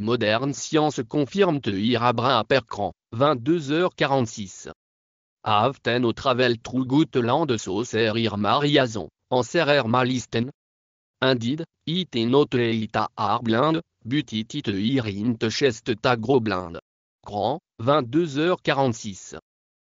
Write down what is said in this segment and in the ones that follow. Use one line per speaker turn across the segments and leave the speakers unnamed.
Moderne science confirme te Irabrin à Percran, 22h46. Avten au travel true Gutland saucer Mariazon, en serer malisten. Indid, it note ita blind, butit it irint chest ta gros blind. Grand, 22h46.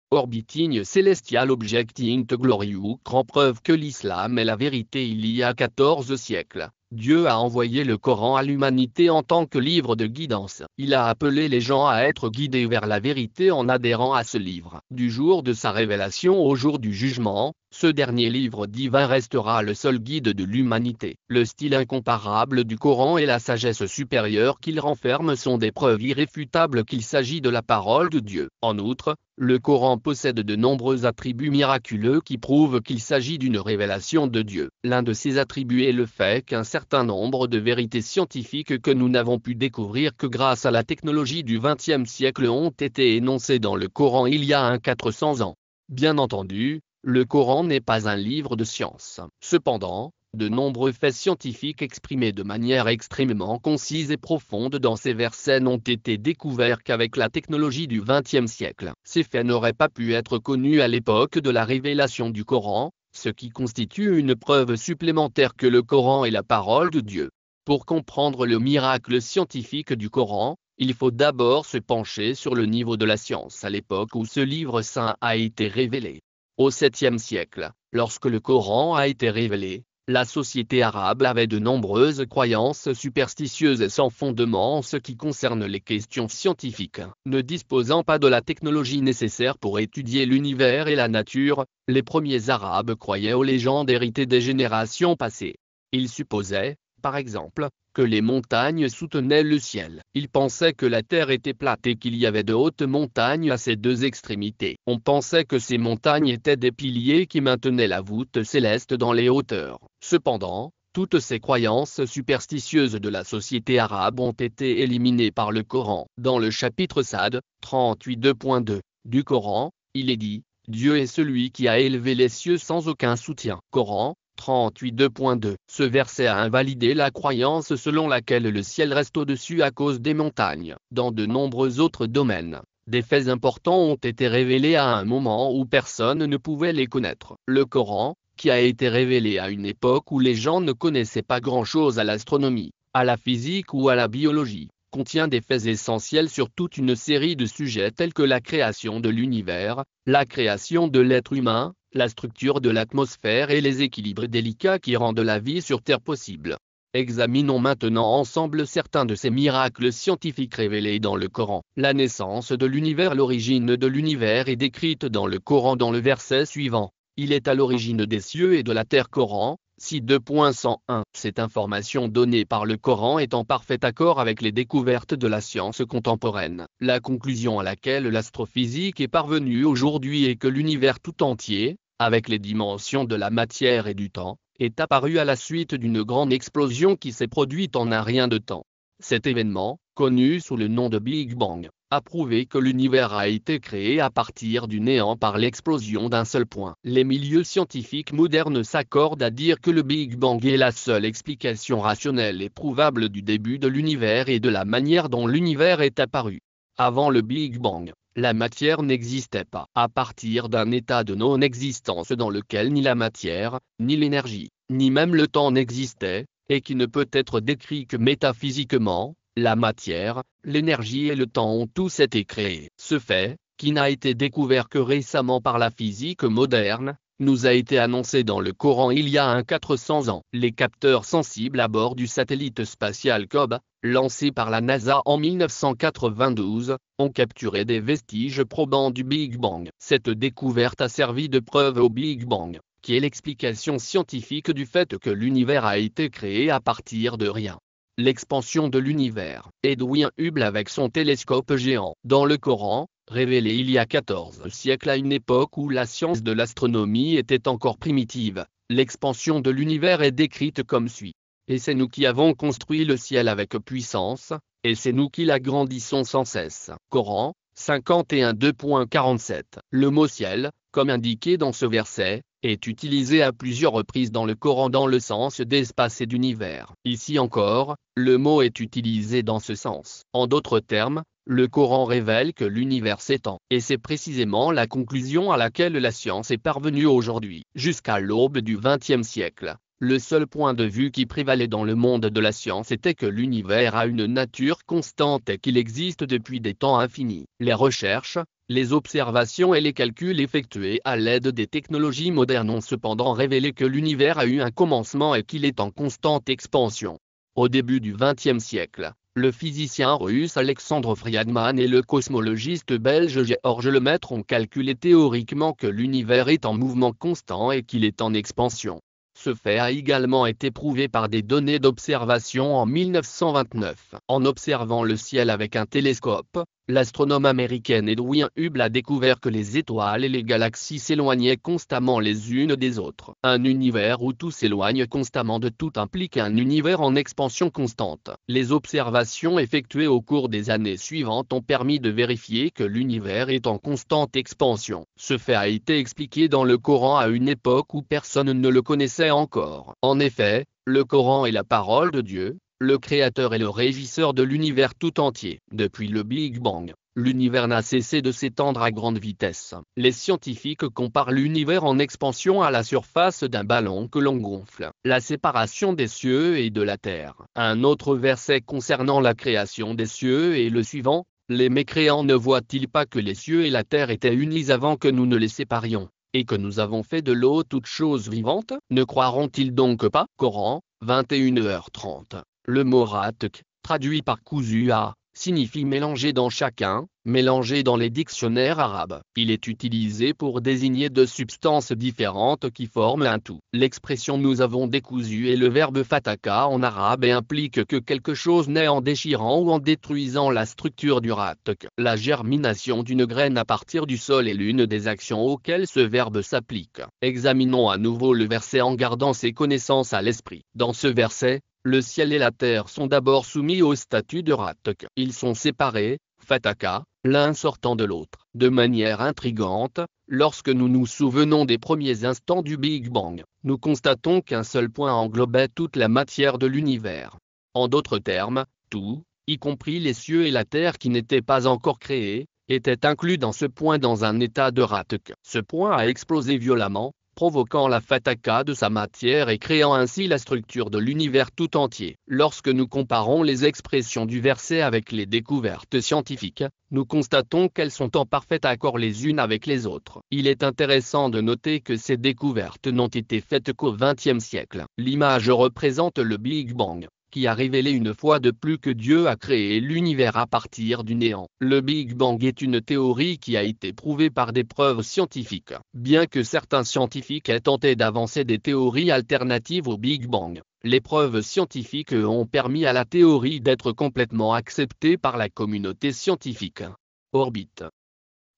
Orbiting célestial objecting glorieux grand preuve que l'islam est la vérité. Il y a 14 siècles, Dieu a envoyé le Coran à l'humanité en tant que livre de guidance. Il a appelé les gens à être guidés vers la vérité en adhérant à ce livre. Du jour de sa révélation au jour du jugement, ce dernier livre divin restera le seul guide de l'humanité. Le style incomparable du Coran et la sagesse supérieure qu'il renferme sont des preuves irréfutables qu'il s'agit de la parole de Dieu. En outre, le Coran possède de nombreux attributs miraculeux qui prouvent qu'il s'agit d'une révélation de Dieu. L'un de ces attributs est le fait qu'un certain nombre de vérités scientifiques que nous n'avons pu découvrir que grâce à la technologie du XXe siècle ont été énoncées dans le Coran il y a 400 ans. Bien entendu, le Coran n'est pas un livre de science. Cependant, de nombreux faits scientifiques exprimés de manière extrêmement concise et profonde dans ces versets n'ont été découverts qu'avec la technologie du XXe siècle. Ces faits n'auraient pas pu être connus à l'époque de la révélation du Coran, ce qui constitue une preuve supplémentaire que le Coran est la parole de Dieu. Pour comprendre le miracle scientifique du Coran, il faut d'abord se pencher sur le niveau de la science à l'époque où ce livre saint a été révélé. Au 7e siècle, lorsque le Coran a été révélé, la société arabe avait de nombreuses croyances superstitieuses et sans fondement en ce qui concerne les questions scientifiques. Ne disposant pas de la technologie nécessaire pour étudier l'univers et la nature, les premiers Arabes croyaient aux légendes héritées des générations passées. Ils supposaient, par exemple, que les montagnes soutenaient le ciel. Ils pensaient que la terre était plate et qu'il y avait de hautes montagnes à ses deux extrémités. On pensait que ces montagnes étaient des piliers qui maintenaient la voûte céleste dans les hauteurs. Cependant, toutes ces croyances superstitieuses de la société arabe ont été éliminées par le Coran. Dans le chapitre Sad, 38.2 du Coran, il est dit « Dieu est celui qui a élevé les cieux sans aucun soutien ». Coran 38.2. Ce verset a invalidé la croyance selon laquelle le ciel reste au-dessus à cause des montagnes. Dans de nombreux autres domaines, des faits importants ont été révélés à un moment où personne ne pouvait les connaître. Le Coran, qui a été révélé à une époque où les gens ne connaissaient pas grand-chose à l'astronomie, à la physique ou à la biologie, contient des faits essentiels sur toute une série de sujets tels que la création de l'univers, la création de l'être humain, la structure de l'atmosphère et les équilibres délicats qui rendent la vie sur Terre possible. Examinons maintenant ensemble certains de ces miracles scientifiques révélés dans le Coran. La naissance de l'univers. L'origine de l'univers est décrite dans le Coran dans le verset suivant. Il est à l'origine des cieux et de la terre. Coran, 6.2.101. Cette information donnée par le Coran est en parfait accord avec les découvertes de la science contemporaine. La conclusion à laquelle l'astrophysique est parvenue aujourd'hui est que l'univers tout entier, avec les dimensions de la matière et du temps, est apparu à la suite d'une grande explosion qui s'est produite en un rien de temps. Cet événement, connu sous le nom de Big Bang, a prouvé que l'univers a été créé à partir du néant par l'explosion d'un seul point. Les milieux scientifiques modernes s'accordent à dire que le Big Bang est la seule explication rationnelle et prouvable du début de l'univers et de la manière dont l'univers est apparu. Avant le Big Bang, la matière n'existait pas. À partir d'un état de non-existence dans lequel ni la matière, ni l'énergie, ni même le temps n'existaient, et qui ne peut être décrit que métaphysiquement, la matière, l'énergie et le temps ont tous été créés. Ce fait, qui n'a été découvert que récemment par la physique moderne, nous a été annoncé dans le Coran il y a 400 ans. Les capteurs sensibles à bord du satellite spatial COB, lancé par la NASA en 1992, ont capturé des vestiges probants du Big Bang. Cette découverte a servi de preuve au Big Bang, qui est l'explication scientifique du fait que l'univers a été créé à partir de rien. L'expansion de l'univers. Edwin Hubble avec son télescope géant. Dans le Coran, révélé il y a 14 siècles à une époque où la science de l'astronomie était encore primitive, l'expansion de l'univers est décrite comme suit. Et c'est nous qui avons construit le ciel avec puissance, et c'est nous qui l'agrandissons sans cesse. Coran, 51.2.47. Le mot ciel, comme indiqué dans ce verset, est utilisé à plusieurs reprises dans le Coran dans le sens d'espace et d'univers. Ici encore, le mot est utilisé dans ce sens. En d'autres termes, le Coran révèle que l'univers s'étend, et c'est précisément la conclusion à laquelle la science est parvenue aujourd'hui. Jusqu'à l'aube du XXe siècle, le seul point de vue qui prévalait dans le monde de la science était que l'univers a une nature constante et qu'il existe depuis des temps infinis. Les recherches, les observations et les calculs effectués à l'aide des technologies modernes ont cependant révélé que l'univers a eu un commencement et qu'il est en constante expansion. Au début du XXe siècle, le physicien russe Alexandre Friedman et le cosmologiste belge Georges Lemaître ont calculé théoriquement que l'univers est en mouvement constant et qu'il est en expansion. Ce fait a également été prouvé par des données d'observation en 1929. En observant le ciel avec un télescope, l'astronome américaine Edwin Hubble a découvert que les étoiles et les galaxies s'éloignaient constamment les unes des autres. Un univers où tout s'éloigne constamment de tout implique un univers en expansion constante. Les observations effectuées au cours des années suivantes ont permis de vérifier que l'univers est en constante expansion. Ce fait a été expliqué dans le Coran à une époque où personne ne le connaissait encore. En effet, le Coran est la parole de Dieu, le créateur et le régisseur de l'univers tout entier. Depuis le Big Bang, l'univers n'a cessé de s'étendre à grande vitesse. Les scientifiques comparent l'univers en expansion à la surface d'un ballon que l'on gonfle. La séparation des cieux et de la terre. Un autre verset concernant la création des cieux est le suivant: les mécréants ne voient-ils pas que les cieux et la terre étaient unis avant que nous ne les séparions, et que nous avons fait de l'eau toute chose vivante? Ne croiront-ils donc pas? Coran, 21h30. Le mot ratek, traduit par cousu-a, signifie mélanger dans chacun, mélanger dans les dictionnaires arabes. Il est utilisé pour désigner deux substances différentes qui forment un tout. L'expression nous avons décousu est le verbe fataka en arabe et implique que quelque chose naît en déchirant ou en détruisant la structure du ratek. La germination d'une graine à partir du sol est l'une des actions auxquelles ce verbe s'applique. Examinons à nouveau le verset en gardant ces connaissances à l'esprit. Dans ce verset, le ciel et la terre sont d'abord soumis au statut de ratek. Ils sont séparés, fataka, l'un sortant de l'autre. De manière intrigante, lorsque nous nous souvenons des premiers instants du Big Bang, nous constatons qu'un seul point englobait toute la matière de l'univers. En d'autres termes, tout, y compris les cieux et la terre qui n'étaient pas encore créés, était inclus dans ce point dans un état de ratek. Ce point a explosé violemment, provoquant la fataka de sa matière et créant ainsi la structure de l'univers tout entier. Lorsque nous comparons les expressions du verset avec les découvertes scientifiques, nous constatons qu'elles sont en parfait accord les unes avec les autres. Il est intéressant de noter que ces découvertes n'ont été faites qu'au XXe siècle. L'image représente le Big Bang, qui a révélé une fois de plus que Dieu a créé l'univers à partir du néant. Le Big Bang est une théorie qui a été prouvée par des preuves scientifiques. Bien que certains scientifiques aient tenté d'avancer des théories alternatives au Big Bang, les preuves scientifiques ont permis à la théorie d'être complètement acceptée par la communauté scientifique. Orbite.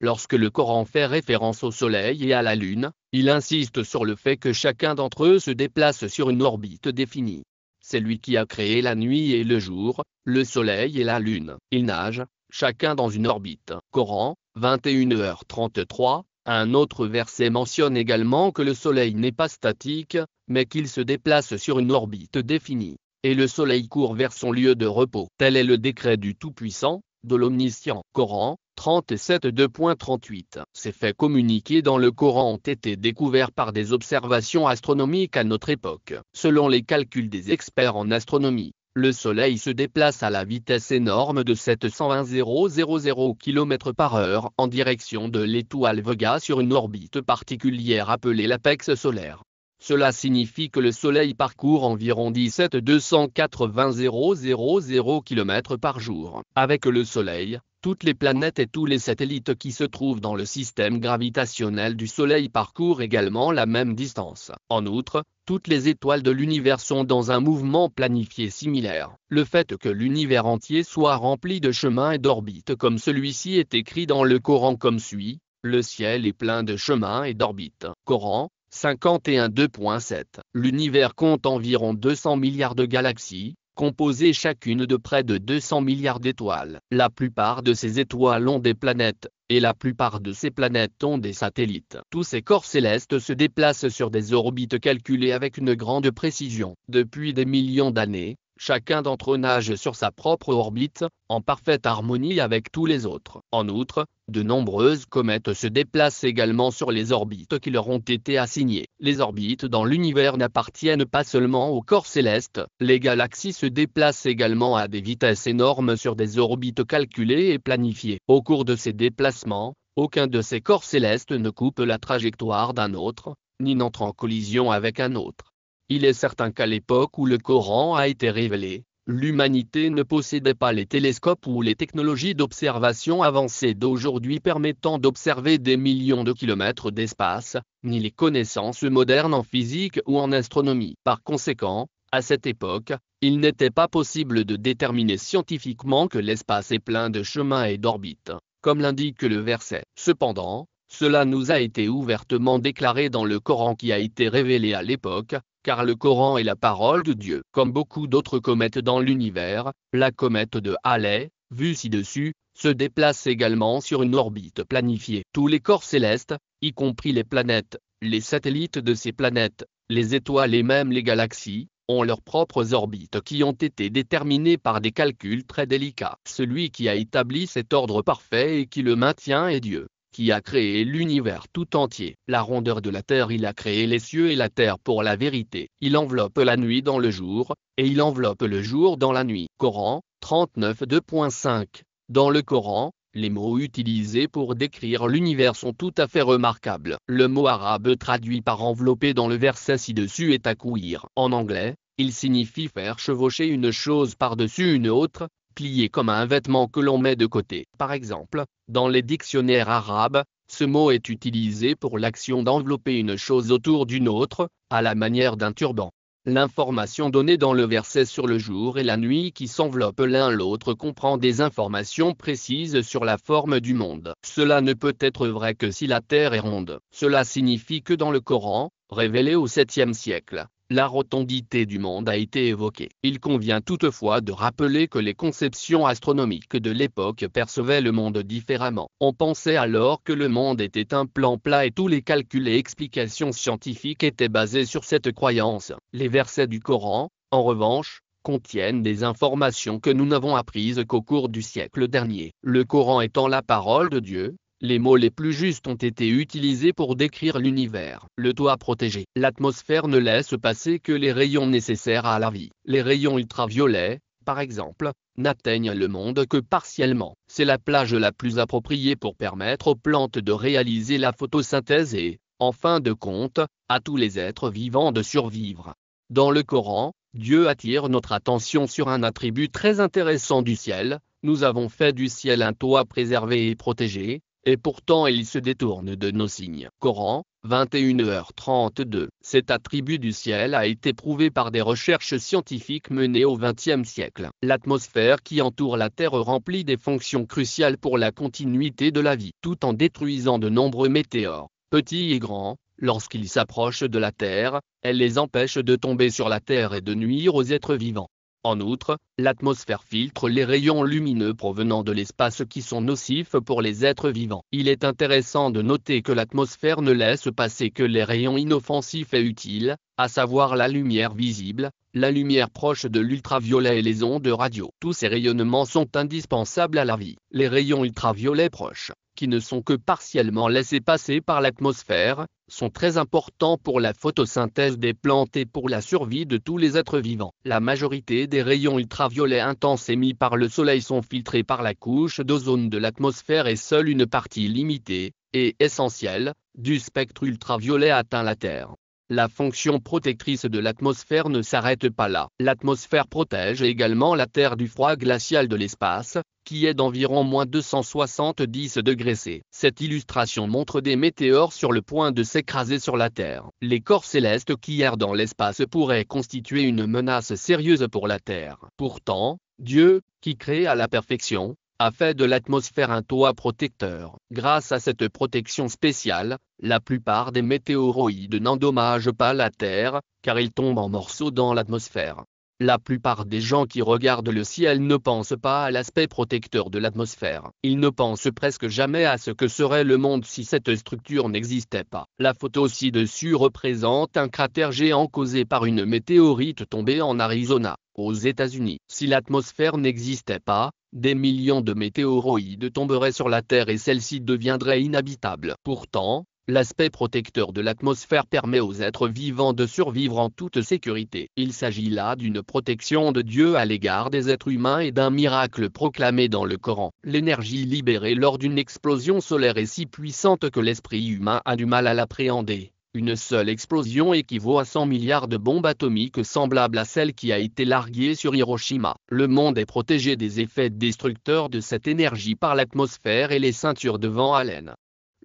Lorsque le Coran fait référence au Soleil et à la Lune, il insiste sur le fait que chacun d'entre eux se déplace sur une orbite définie. C'est lui qui a créé la nuit et le jour, le soleil et la lune. Ils nagent, chacun dans une orbite. Coran, 21h33. Un autre verset mentionne également que le soleil n'est pas statique, mais qu'il se déplace sur une orbite définie, et le soleil court vers son lieu de repos. Tel est le décret du Tout-Puissant, de l'Omniscient. Coran, 37.2.38. Ces faits communiqués dans le Coran ont été découverts par des observations astronomiques à notre époque. Selon les calculs des experts en astronomie, le Soleil se déplace à la vitesse énorme de 720 000 km/h en direction de l'étoile Vega sur une orbite particulière appelée l'apex solaire. Cela signifie que le Soleil parcourt environ 17 280 000 km par jour. Avec le Soleil, toutes les planètes et tous les satellites qui se trouvent dans le système gravitationnel du Soleil parcourent également la même distance. En outre, toutes les étoiles de l'univers sont dans un mouvement planifié similaire. Le fait que l'univers entier soit rempli de chemins et d'orbites comme celui-ci est écrit dans le Coran comme suit: le ciel est plein de chemins et d'orbites. Coran, 51.2.7. L'univers compte environ 200 milliards de galaxies, composées chacune de près de 200 milliards d'étoiles. La plupart de ces étoiles ont des planètes, et la plupart de ces planètes ont des satellites. Tous ces corps célestes se déplacent sur des orbites calculées avec une grande précision. Depuis des millions d'années, chacun d'entre eux nage sur sa propre orbite, en parfaite harmonie avec tous les autres. En outre, de nombreuses comètes se déplacent également sur les orbites qui leur ont été assignées. Les orbites dans l'univers n'appartiennent pas seulement aux corps célestes, les galaxies se déplacent également à des vitesses énormes sur des orbites calculées et planifiées. Au cours de ces déplacements, aucun de ces corps célestes ne coupe la trajectoire d'un autre, ni n'entre en collision avec un autre. Il est certain qu'à l'époque où le Coran a été révélé, l'humanité ne possédait pas les télescopes ou les technologies d'observation avancées d'aujourd'hui permettant d'observer des millions de kilomètres d'espace, ni les connaissances modernes en physique ou en astronomie. Par conséquent, à cette époque, il n'était pas possible de déterminer scientifiquement que l'espace est plein de chemins et d'orbites, comme l'indique le verset. Cependant, cela nous a été ouvertement déclaré dans le Coran qui a été révélé à l'époque, car le Coran est la parole de Dieu. Comme beaucoup d'autres comètes dans l'univers, la comète de Halley, vue ci-dessus, se déplace également sur une orbite planifiée. Tous les corps célestes, y compris les planètes, les satellites de ces planètes, les étoiles et même les galaxies, ont leurs propres orbites qui ont été déterminées par des calculs très délicats. Celui qui a établi cet ordre parfait et qui le maintient est Dieu, qui a créé l'univers tout entier. La rondeur de la terre, il a créé les cieux et la terre pour la vérité. Il enveloppe la nuit dans le jour, et il enveloppe le jour dans la nuit. Coran, 39 2.5. Dans le Coran, les mots utilisés pour décrire l'univers sont tout à fait remarquables. Le mot arabe traduit par envelopper dans le verset ci-dessus est accourir. En anglais, il signifie faire chevaucher une chose par-dessus une autre, plié comme un vêtement que l'on met de côté. Par exemple, dans les dictionnaires arabes, ce mot est utilisé pour l'action d'envelopper une chose autour d'une autre, à la manière d'un turban. L'information donnée dans le verset sur le jour et la nuit qui s'enveloppent l'un l'autre comprend des informations précises sur la forme du monde. Cela ne peut être vrai que si la terre est ronde. Cela signifie que dans le Coran, révélé au 7e siècle, la rotondité du monde a été évoquée. Il convient toutefois de rappeler que les conceptions astronomiques de l'époque percevaient le monde différemment. On pensait alors que le monde était un plan plat et tous les calculs et explications scientifiques étaient basés sur cette croyance. Les versets du Coran, en revanche, contiennent des informations que nous n'avons apprises qu'au cours du siècle dernier. Le Coran étant la parole de Dieu, les mots les plus justes ont été utilisés pour décrire l'univers. Le toit protégé. L'atmosphère ne laisse passer que les rayons nécessaires à la vie. Les rayons ultraviolets, par exemple, n'atteignent le monde que partiellement. C'est la plage la plus appropriée pour permettre aux plantes de réaliser la photosynthèse et, en fin de compte, à tous les êtres vivants de survivre. Dans le Coran, Dieu attire notre attention sur un attribut très intéressant du ciel. Nous avons fait du ciel un toit préservé et protégé, et pourtant il se détourne de nos signes. Coran, 21h32. Cet attribut du ciel a été prouvé par des recherches scientifiques menées au XXe siècle. L'atmosphère qui entoure la Terre remplit des fonctions cruciales pour la continuité de la vie, tout en détruisant de nombreux météores, petits et grands. Lorsqu'ils s'approchent de la Terre, elle les empêche de tomber sur la Terre et de nuire aux êtres vivants. En outre, l'atmosphère filtre les rayons lumineux provenant de l'espace qui sont nocifs pour les êtres vivants. Il est intéressant de noter que l'atmosphère ne laisse passer que les rayons inoffensifs et utiles, à savoir la lumière visible, la lumière proche de l'ultraviolet et les ondes radio. Tous ces rayonnements sont indispensables à la vie. Les rayons ultraviolets proches, qui ne sont que partiellement laissés passer par l'atmosphère, sont très importants pour la photosynthèse des plantes et pour la survie de tous les êtres vivants. La majorité des rayons ultraviolets intenses émis par le Soleil sont filtrés par la couche d'ozone de l'atmosphère et seule une partie limitée, et essentielle, du spectre ultraviolet atteint la Terre. La fonction protectrice de l'atmosphère ne s'arrête pas là. L'atmosphère protège également la Terre du froid glacial de l'espace, qui est d'environ -270°C. Cette illustration montre des météores sur le point de s'écraser sur la Terre. Les corps célestes qui errent dans l'espace pourraient constituer une menace sérieuse pour la Terre. Pourtant, Dieu, qui crée à la perfection, a fait de l'atmosphère un toit protecteur. Grâce à cette protection spéciale, la plupart des météoroïdes n'endommagent pas la Terre, car ils tombent en morceaux dans l'atmosphère. La plupart des gens qui regardent le ciel ne pensent pas à l'aspect protecteur de l'atmosphère. Ils ne pensent presque jamais à ce que serait le monde si cette structure n'existait pas. La photo ci-dessus représente un cratère géant causé par une météorite tombée en Arizona, aux États-Unis. Si l'atmosphère n'existait pas, des millions de météoroïdes tomberaient sur la Terre et celle-ci deviendrait inhabitable. Pourtant, l'aspect protecteur de l'atmosphère permet aux êtres vivants de survivre en toute sécurité. Il s'agit là d'une protection de Dieu à l'égard des êtres humains et d'un miracle proclamé dans le Coran. L'énergie libérée lors d'une explosion solaire est si puissante que l'esprit humain a du mal à l'appréhender. Une seule explosion équivaut à 100 milliards de bombes atomiques semblables à celle qui a été larguée sur Hiroshima. Le monde est protégé des effets destructeurs de cette énergie par l'atmosphère et les ceintures de Van Allen.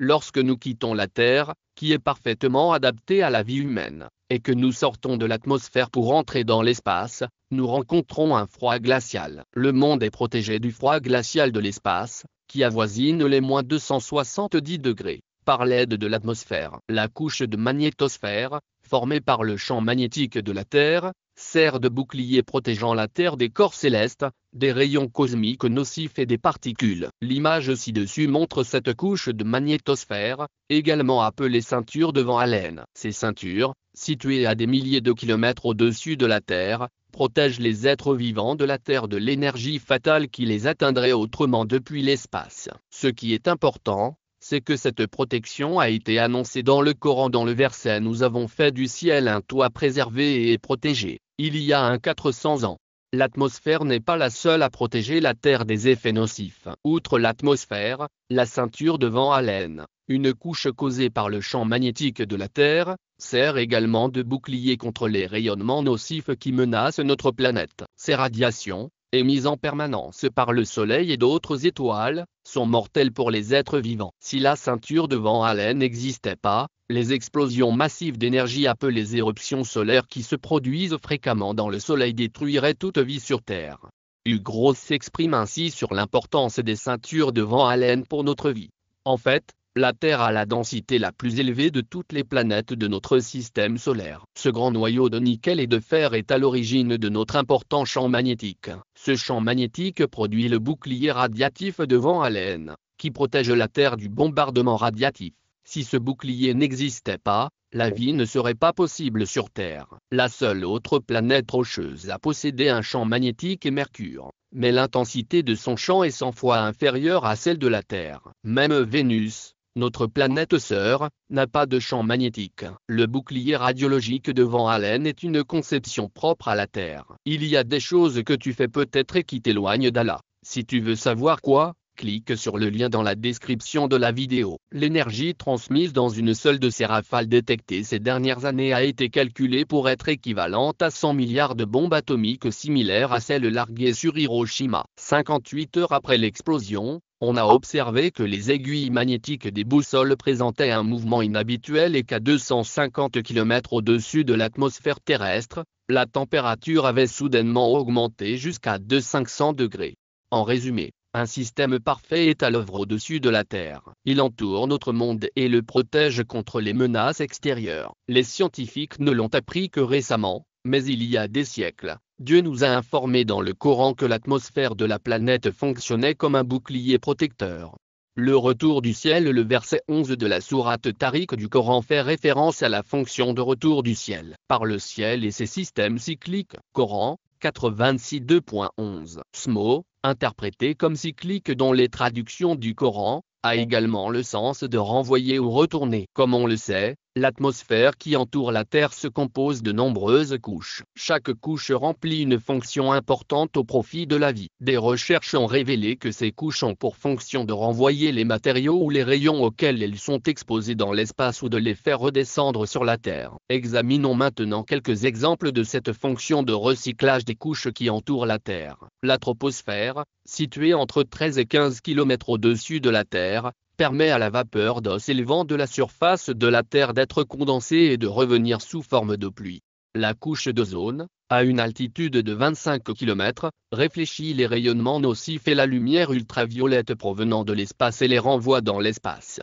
Lorsque nous quittons la Terre, qui est parfaitement adaptée à la vie humaine, et que nous sortons de l'atmosphère pour entrer dans l'espace, nous rencontrons un froid glacial. Le monde est protégé du froid glacial de l'espace, qui avoisine les moins 270 degrés. Par l'aide de l'atmosphère. La couche de magnétosphère, formée par le champ magnétique de la Terre, sert de bouclier protégeant la Terre des corps célestes, des rayons cosmiques nocifs et des particules. L'image ci-dessus montre cette couche de magnétosphère, également appelée ceinture de Van Allen. Ces ceintures, situées à des milliers de kilomètres au-dessus de la Terre, protègent les êtres vivants de la Terre de l'énergie fatale qui les atteindrait autrement depuis l'espace. Ce qui est important, c'est que cette protection a été annoncée dans le Coran dans le verset « Nous avons fait du ciel un toit préservé et protégé », il y a un 400 ans. L'atmosphère n'est pas la seule à protéger la Terre des effets nocifs. Outre l'atmosphère, la ceinture de Van Allen, une couche causée par le champ magnétique de la Terre, sert également de bouclier contre les rayonnements nocifs qui menacent notre planète. Ces radiations, émises en permanence par le Soleil et d'autres étoiles, sont mortelles pour les êtres vivants. Si la ceinture de Van Allen n'existait pas, les explosions massives d'énergie appelées éruptions solaires qui se produisent fréquemment dans le Soleil détruiraient toute vie sur Terre. Hugh Gross s'exprime ainsi sur l'importance des ceintures de Van Allen pour notre vie. En fait, la Terre a la densité la plus élevée de toutes les planètes de notre système solaire. Ce grand noyau de nickel et de fer est à l'origine de notre important champ magnétique. Ce champ magnétique produit le bouclier radiatif de Van Allen, qui protège la Terre du bombardement radiatif. Si ce bouclier n'existait pas, la vie ne serait pas possible sur Terre. La seule autre planète rocheuse à posséder un champ magnétique est Mercure, mais l'intensité de son champ est 100 fois inférieure à celle de la Terre. Même Vénus, notre planète sœur, n'a pas de champ magnétique. Le bouclier radiologique de Van Allen est une conception propre à la Terre. Il y a des choses que tu fais peut-être et qui t'éloignent d'Allah. Si tu veux savoir quoi, clique sur le lien dans la description de la vidéo. L'énergie transmise dans une seule de ces rafales détectées ces dernières années a été calculée pour être équivalente à 100 milliards de bombes atomiques similaires à celles larguées sur Hiroshima. 58 heures après l'explosion, on a observé que les aiguilles magnétiques des boussoles présentaient un mouvement inhabituel et qu'à 250 km au-dessus de l'atmosphère terrestre, la température avait soudainement augmenté jusqu'à 500 degrés. En résumé, un système parfait est à l'œuvre au-dessus de la Terre. Il entoure notre monde et le protège contre les menaces extérieures. Les scientifiques ne l'ont appris que récemment, mais il y a des siècles, Dieu nous a informé dans le Coran que l'atmosphère de la planète fonctionnait comme un bouclier protecteur. Le retour du ciel. Le verset 11 de la sourate Tariq du Coran fait référence à la fonction de retour du ciel par le ciel et ses systèmes cycliques. Coran 426 2.11. Ce mot, interprété comme cyclique dans les traductions du Coran, a également le sens de renvoyer ou retourner. Comme on le sait, l'atmosphère qui entoure la Terre se compose de nombreuses couches. Chaque couche remplit une fonction importante au profit de la vie. Des recherches ont révélé que ces couches ont pour fonction de renvoyer les matériaux ou les rayons auxquels elles sont exposées dans l'espace ou de les faire redescendre sur la Terre. Examinons maintenant quelques exemples de cette fonction de recyclage des couches qui entourent la Terre. La troposphère, située entre 13 et 15 km au-dessus de la Terre, permet à la vapeur d'eau s'élevant de la surface de la Terre d'être condensée et de revenir sous forme de pluie. La couche d'ozone, à une altitude de 25 km, réfléchit les rayonnements nocifs et la lumière ultraviolette provenant de l'espace et les renvoie dans l'espace.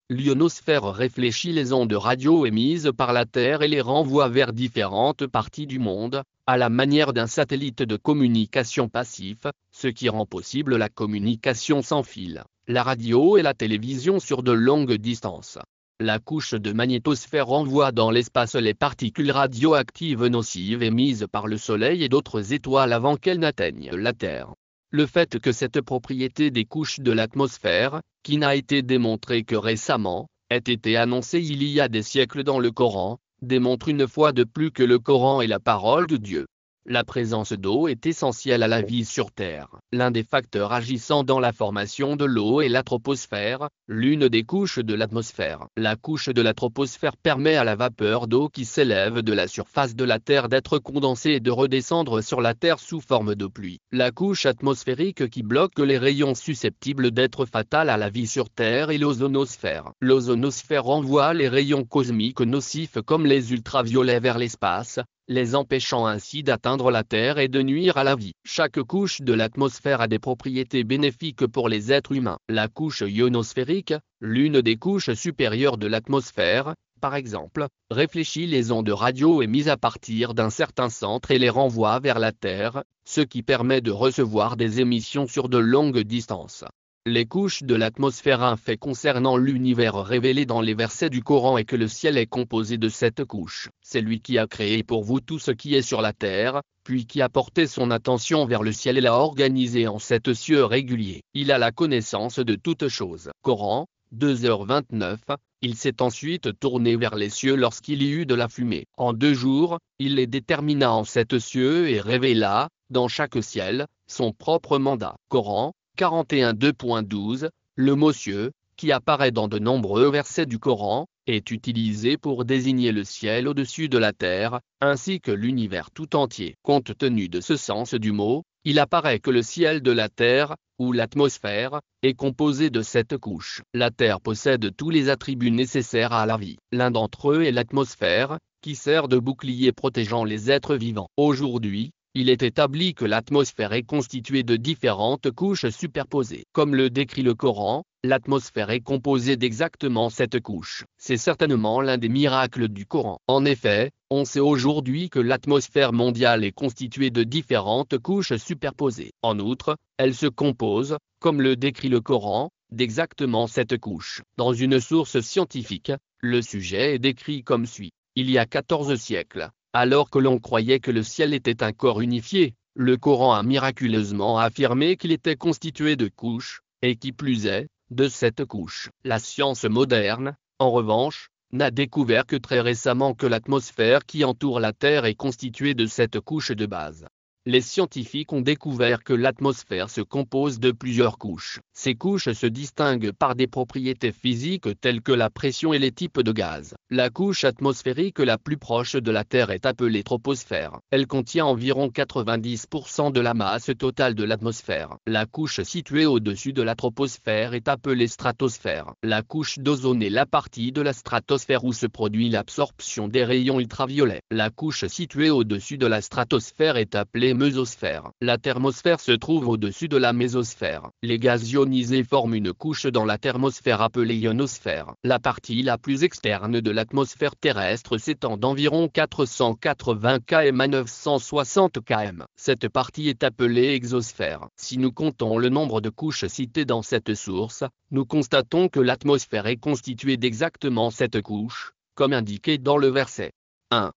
L'ionosphère réfléchit les ondes radio émises par la Terre et les renvoie vers différentes parties du monde, à la manière d'un satellite de communication passif, ce qui rend possible la communication sans fil, la radio et la télévision sur de longues distances. La couche de magnétosphère renvoie dans l'espace les particules radioactives nocives émises par le Soleil et d'autres étoiles avant qu'elles n'atteignent la Terre. Le fait que cette propriété des couches de l'atmosphère, qui n'a été démontrée que récemment, ait été annoncée il y a des siècles dans le Coran, démontre une fois de plus que le Coran est la parole de Dieu. La présence d'eau est essentielle à la vie sur Terre. L'un des facteurs agissant dans la formation de l'eau est la troposphère, l'une des couches de l'atmosphère. La couche de la troposphère permet à la vapeur d'eau qui s'élève de la surface de la Terre d'être condensée et de redescendre sur la Terre sous forme de pluie. La couche atmosphérique qui bloque les rayons susceptibles d'être fatals à la vie sur Terre est l'ozonosphère. L'ozonosphère renvoie les rayons cosmiques nocifs comme les ultraviolets vers l'espace, les empêchant ainsi d'atteindre la Terre et de nuire à la vie. Chaque couche de l'atmosphère a des propriétés bénéfiques pour les êtres humains. La couche ionosphérique, l'une des couches supérieures de l'atmosphère, par exemple, réfléchit les ondes radio émises à partir d'un certain centre et les renvoie vers la Terre, ce qui permet de recevoir des émissions sur de longues distances. Les couches de l'atmosphère. Un fait concernant l'univers révélé dans les versets du Coran est que le ciel est composé de 7 couches. C'est lui qui a créé pour vous tout ce qui est sur la terre, puis qui a porté son attention vers le ciel et l'a organisé en 7 cieux réguliers. Il a la connaissance de toutes choses. Coran, 2h29. Il s'est ensuite tourné vers les cieux lorsqu'il y eut de la fumée. En 2 jours, il les détermina en 7 cieux et révéla, dans chaque ciel, son propre mandat. Coran 41 2.12, le mot cieux, qui apparaît dans de nombreux versets du Coran, est utilisé pour désigner le ciel au-dessus de la terre, ainsi que l'univers tout entier. Compte tenu de ce sens du mot, il apparaît que le ciel de la terre, ou l'atmosphère, est composé de 7 couches. La terre possède tous les attributs nécessaires à la vie. L'un d'entre eux est l'atmosphère, qui sert de bouclier protégeant les êtres vivants. Aujourd'hui, il est établi que l'atmosphère est constituée de différentes couches superposées. Comme le décrit le Coran, l'atmosphère est composée d'exactement 7 couches. C'est certainement l'un des miracles du Coran. En effet, on sait aujourd'hui que l'atmosphère mondiale est constituée de différentes couches superposées. En outre, elle se compose, comme le décrit le Coran, d'exactement 7 couches. Dans une source scientifique, le sujet est décrit comme suit. Il y a 14 siècles, alors que l'on croyait que le ciel était un corps unifié, le Coran a miraculeusement affirmé qu'il était constitué de couches, et qui plus est, de 7 couches. La science moderne, en revanche, n'a découvert que très récemment que l'atmosphère qui entoure la Terre est constituée de 7 couches de base. Les scientifiques ont découvert que l'atmosphère se compose de plusieurs couches. Ces couches se distinguent par des propriétés physiques telles que la pression et les types de gaz. La couche atmosphérique la plus proche de la Terre est appelée troposphère. Elle contient environ 90% de la masse totale de l'atmosphère. La couche située au-dessus de la troposphère est appelée stratosphère. La couche d'ozone est la partie de la stratosphère où se produit l'absorption des rayons ultraviolets. La couche située au-dessus de la stratosphère est appelée mésosphère. La thermosphère se trouve au-dessus de la mésosphère. Les gaz ionisés forment une couche dans la thermosphère appelée ionosphère. La partie la plus externe de l'atmosphère terrestre s'étend d'environ 480 km à 960 km. Cette partie est appelée exosphère. Si nous comptons le nombre de couches citées dans cette source, nous constatons que l'atmosphère est constituée d'exactement 7 couches, comme indiqué dans le verset 1.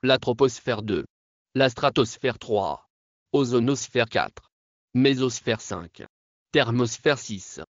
La troposphère 2. La stratosphère 3. Ozonosphère 4. Mésosphère 5. Thermosphère 6.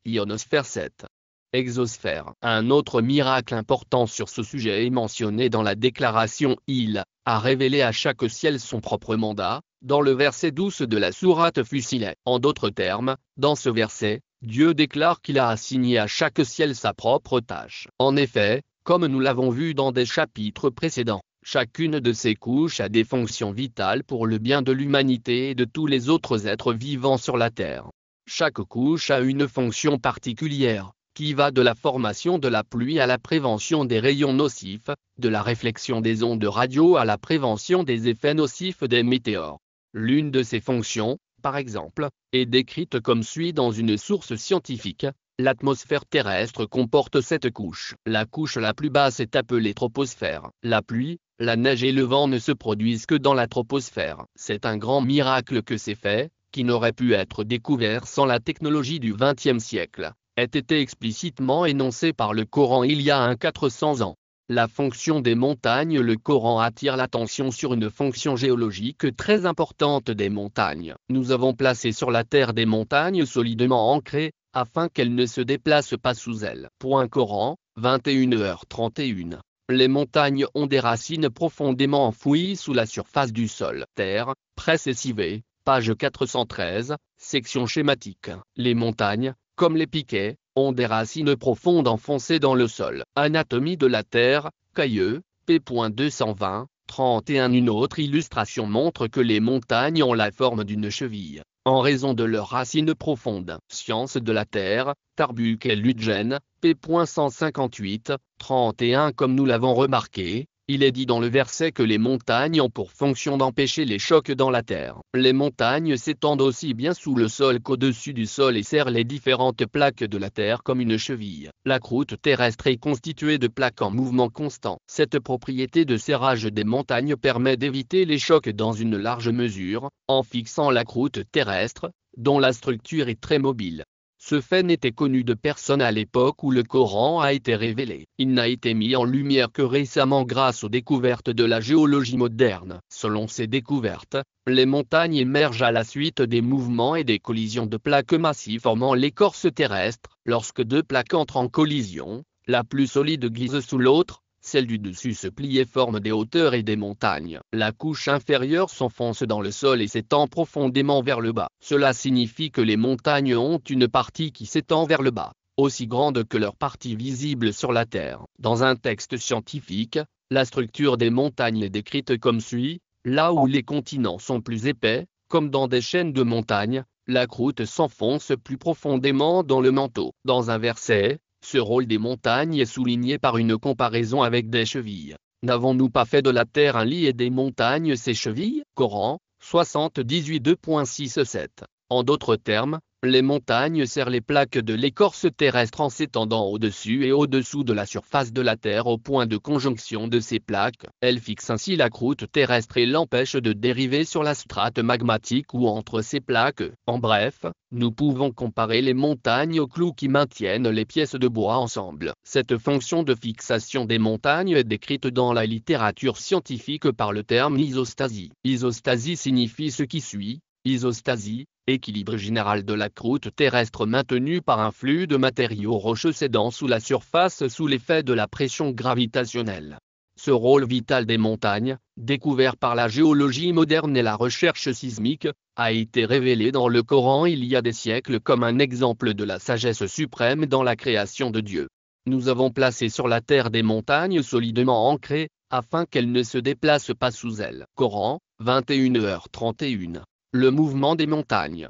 Ionosphère 7. Exosphère. Un autre miracle important sur ce sujet est mentionné dans la déclaration « Il a révélé à chaque ciel son propre mandat » dans le verset 12 de la sourate Fussilet. En d'autres termes, dans ce verset, Dieu déclare qu'il a assigné à chaque ciel sa propre tâche. En effet, comme nous l'avons vu dans des chapitres précédents, chacune de ces couches a des fonctions vitales pour le bien de l'humanité et de tous les autres êtres vivants sur la Terre. Chaque couche a une fonction particulière, qui va de la formation de la pluie à la prévention des rayons nocifs, de la réflexion des ondes radio à la prévention des effets nocifs des météores. L'une de ces fonctions, par exemple, est décrite comme suit dans une source scientifique. L'atmosphère terrestre comporte 7 couches. La couche la plus basse est appelée troposphère. La pluie, La neige et le vent ne se produisent que dans la troposphère. C'est un grand miracle que ces faits, qui n'auraient pu être découverts sans la technologie du XXe siècle, aient été explicitement énoncés par le Coran il y a 400 ans. La fonction des montagnes. Le Coran attire l'attention sur une fonction géologique très importante des montagnes. Nous avons placé sur la terre des montagnes solidement ancrées, afin qu'elles ne se déplacent pas sous elles. Point Coran, 21h31. Les montagnes ont des racines profondément enfouies sous la surface du sol. Terre, Presse SIV, page 413, section schématique. Les montagnes, comme les piquets, ont des racines profondes enfoncées dans le sol. Anatomie de la Terre, Cailleux, p.220, 31. Une autre illustration montre que les montagnes ont la forme d'une cheville, en raison de leurs racines profondes. Science de la Terre, Tarbuck et Lutgen, p.158, 31. Comme nous l'avons remarqué, il est dit dans le verset que les montagnes ont pour fonction d'empêcher les chocs dans la terre. Les montagnes s'étendent aussi bien sous le sol qu'au-dessus du sol et serrent les différentes plaques de la terre comme une cheville. La croûte terrestre est constituée de plaques en mouvement constant. Cette propriété de serrage des montagnes permet d'éviter les chocs dans une large mesure, en fixant la croûte terrestre, dont la structure est très mobile. Ce fait n'était connu de personne à l'époque où le Coran a été révélé. Il n'a été mis en lumière que récemment grâce aux découvertes de la géologie moderne. Selon ces découvertes, les montagnes émergent à la suite des mouvements et des collisions de plaques massives formant l'écorce terrestre. Lorsque deux plaques entrent en collision, la plus solide glisse sous l'autre. Celle du dessus se plie et forme des hauteurs et des montagnes. La couche inférieure s'enfonce dans le sol et s'étend profondément vers le bas. Cela signifie que les montagnes ont une partie qui s'étend vers le bas, aussi grande que leur partie visible sur la Terre. Dans un texte scientifique, la structure des montagnes est décrite comme suit. Là où les continents sont plus épais, comme dans des chaînes de montagnes, la croûte s'enfonce plus profondément dans le manteau. Dans un verset, ce rôle des montagnes est souligné par une comparaison avec des chevilles. N'avons-nous pas fait de la terre un lit et des montagnes ses chevilles? Coran, 78 2.67. En d'autres termes, les montagnes serrent les plaques de l'écorce terrestre en s'étendant au-dessus et au-dessous de la surface de la Terre au point de conjonction de ces plaques. Elles fixent ainsi la croûte terrestre et l'empêchent de dériver sur la strate magmatique ou entre ces plaques. En bref, nous pouvons comparer les montagnes aux clous qui maintiennent les pièces de bois ensemble. Cette fonction de fixation des montagnes est décrite dans la littérature scientifique par le terme isostasie. Isostasie signifie ce qui suit. Isostasie, équilibre général de la croûte terrestre maintenu par un flux de matériaux rocheux cédant sous la surface sous l'effet de la pression gravitationnelle. Ce rôle vital des montagnes, découvert par la géologie moderne et la recherche sismique, a été révélé dans le Coran il y a des siècles comme un exemple de la sagesse suprême dans la création de Dieu. Nous avons placé sur la terre des montagnes solidement ancrées, afin qu'elles ne se déplacent pas sous elles. Coran, 21h31. Le mouvement des montagnes.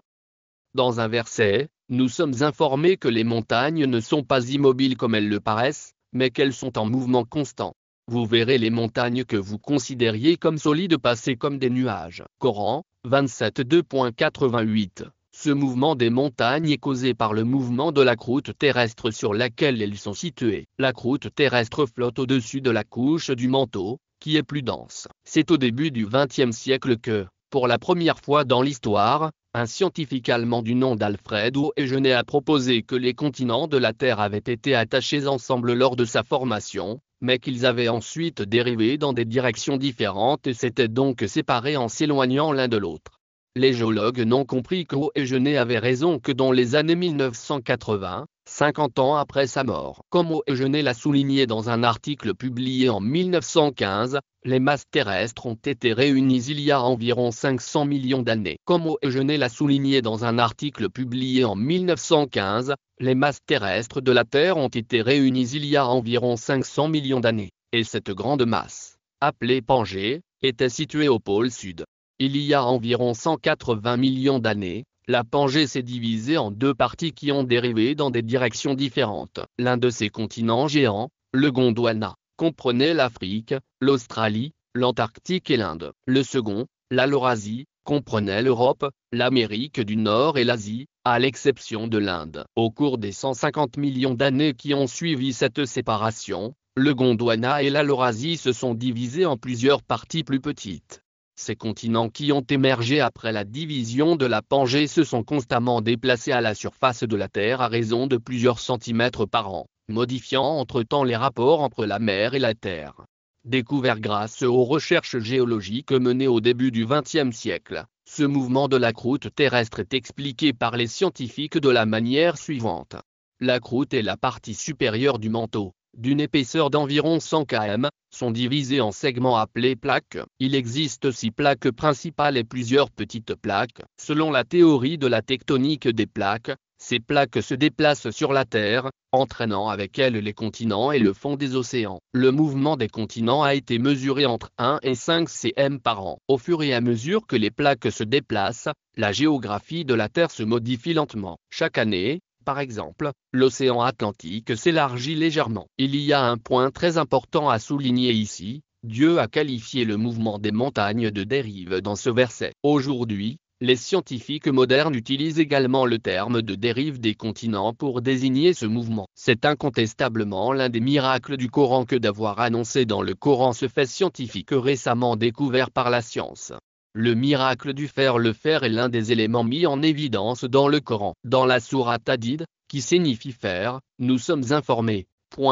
Dans un verset, nous sommes informés que les montagnes ne sont pas immobiles comme elles le paraissent, mais qu'elles sont en mouvement constant. Vous verrez les montagnes que vous considériez comme solides passer comme des nuages. Coran, 27 2.88. Ce mouvement des montagnes est causé par le mouvement de la croûte terrestre sur laquelle elles sont situées. La croûte terrestre flotte au-dessus de la couche du manteau, qui est plus dense. C'est au début du XXe siècle que, pour la première fois dans l'histoire, un scientifique allemand du nom d'Alfred Wegener a proposé que les continents de la Terre avaient été attachés ensemble lors de sa formation, mais qu'ils avaient ensuite dérivé dans des directions différentes et s'étaient donc séparés en s'éloignant l'un de l'autre. Les géologues n'ont compris que Wegener avait raison que dans les années 1980, 50 ans après sa mort. Comme Wegener l'a souligné dans un article publié en 1915, les masses terrestres ont été réunies il y a environ 500 millions d'années. Comme Wegener l'a souligné dans un article publié en 1915, les masses terrestres de la Terre ont été réunies il y a environ 500 millions d'années, et cette grande masse, appelée Pangée, était située au pôle sud. Il y a environ 180 millions d'années, la Pangée s'est divisée en deux parties qui ont dérivé dans des directions différentes. L'un de ces continents géants, le Gondwana, comprenait l'Afrique, l'Australie, l'Antarctique et l'Inde. Le second, la Laurasie, comprenait l'Europe, l'Amérique du Nord et l'Asie, à l'exception de l'Inde. Au cours des 150 millions d'années qui ont suivi cette séparation, Le Gondwana et la Laurasie se sont divisés en plusieurs parties plus petites. Ces continents qui ont émergé après la division de la Pangée se sont constamment déplacés à la surface de la Terre à raison de plusieurs centimètres par an, modifiant entre-temps les rapports entre la mer et la Terre. Découvert grâce aux recherches géologiques menées au début du XXe siècle, ce mouvement de la croûte terrestre est expliqué par les scientifiques de la manière suivante. La croûte est la partie supérieure du manteau, d'une épaisseur d'environ 100 km, sont divisées en segments appelés plaques. Il existe 6 plaques principales et plusieurs petites plaques. Selon la théorie de la tectonique des plaques, ces plaques se déplacent sur la Terre, entraînant avec elles les continents et le fond des océans. Le mouvement des continents a été mesuré entre 1 et 5 cm par an. Au fur et à mesure que les plaques se déplacent, la géographie de la Terre se modifie lentement. Chaque année, par exemple, l'océan Atlantique s'élargit légèrement. Il y a un point très important à souligner ici. Dieu a qualifié le mouvement des montagnes de dérive dans ce verset. Aujourd'hui, les scientifiques modernes utilisent également le terme de dérive des continents pour désigner ce mouvement. C'est incontestablement l'un des miracles du Coran que d'avoir annoncé dans le Coran ce fait scientifique récemment découvert par la science. Le miracle du fer. Le fer est l'un des éléments mis en évidence dans le Coran. Dans la sourate Hadid, qui signifie fer, nous sommes informés.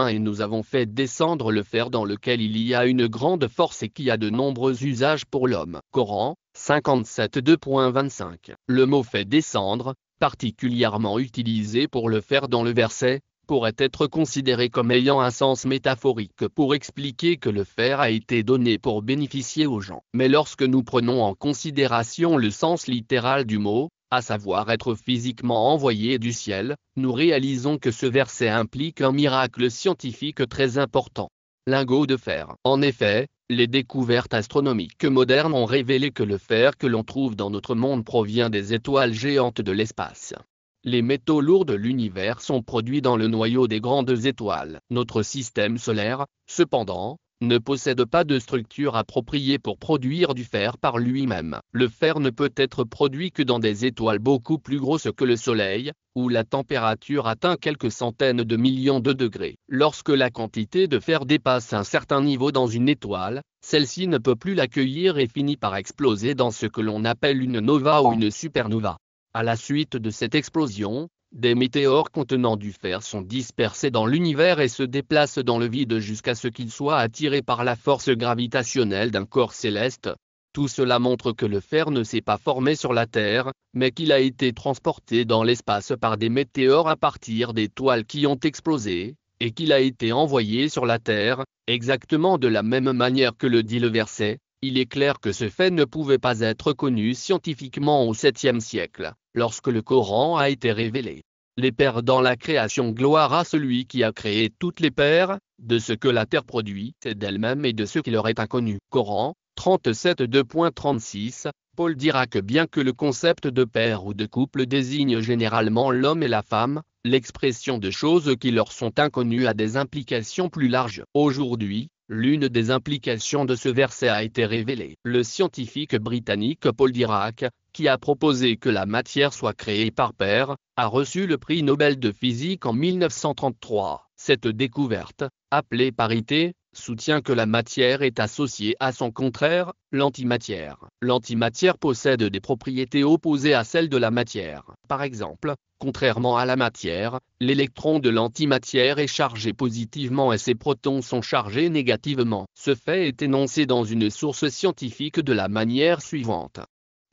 Et nous avons fait descendre le fer dans lequel il y a une grande force et qui a de nombreux usages pour l'homme. Coran 57 2.25. Le mot fait descendre, particulièrement utilisé pour le fer dans le verset, pourrait être considéré comme ayant un sens métaphorique pour expliquer que le fer a été donné pour bénéficier aux gens. Mais lorsque nous prenons en considération le sens littéral du mot, à savoir être physiquement envoyé du ciel, nous réalisons que ce verset implique un miracle scientifique très important. Lingot de fer. En effet, les découvertes astronomiques modernes ont révélé que le fer que l'on trouve dans notre monde provient des étoiles géantes de l'espace. Les métaux lourds de l'univers sont produits dans le noyau des grandes étoiles. Notre système solaire, cependant, ne possède pas de structure appropriée pour produire du fer par lui-même. Le fer ne peut être produit que dans des étoiles beaucoup plus grosses que le Soleil, où la température atteint quelques centaines de millions de degrés. Lorsque la quantité de fer dépasse un certain niveau dans une étoile, celle-ci ne peut plus l'accueillir et finit par exploser dans ce que l'on appelle une nova ou une supernova. À la suite de cette explosion, des météores contenant du fer sont dispersés dans l'univers et se déplacent dans le vide jusqu'à ce qu'ils soient attirés par la force gravitationnelle d'un corps céleste. Tout cela montre que le fer ne s'est pas formé sur la Terre, mais qu'il a été transporté dans l'espace par des météores à partir d'étoiles qui ont explosé, et qu'il a été envoyé sur la Terre, exactement de la même manière que le dit le verset. Il est clair que ce fait ne pouvait pas être connu scientifiquement au 7e siècle, lorsque le Coran a été révélé. Les pères dans la création. Gloire à celui qui a créé toutes les paires, de ce que la terre produit d'elle-même et de ce qui leur est inconnu. Coran 37 2.36. Paul dira que bien que le concept de père ou de couple désigne généralement l'homme et la femme, l'expression de choses qui leur sont inconnues a des implications plus larges. Aujourd'hui, l'une des implications de ce verset a été révélée. Le scientifique britannique Paul Dirac, qui a proposé que la matière soit créée par paires, a reçu le prix Nobel de physique en 1933. Cette découverte, appelée parité, soutient que la matière est associée à son contraire, l'antimatière. L'antimatière possède des propriétés opposées à celles de la matière. Par exemple, contrairement à la matière, l'électron de l'antimatière est chargé positivement et ses protons sont chargés négativement. Ce fait est énoncé dans une source scientifique de la manière suivante.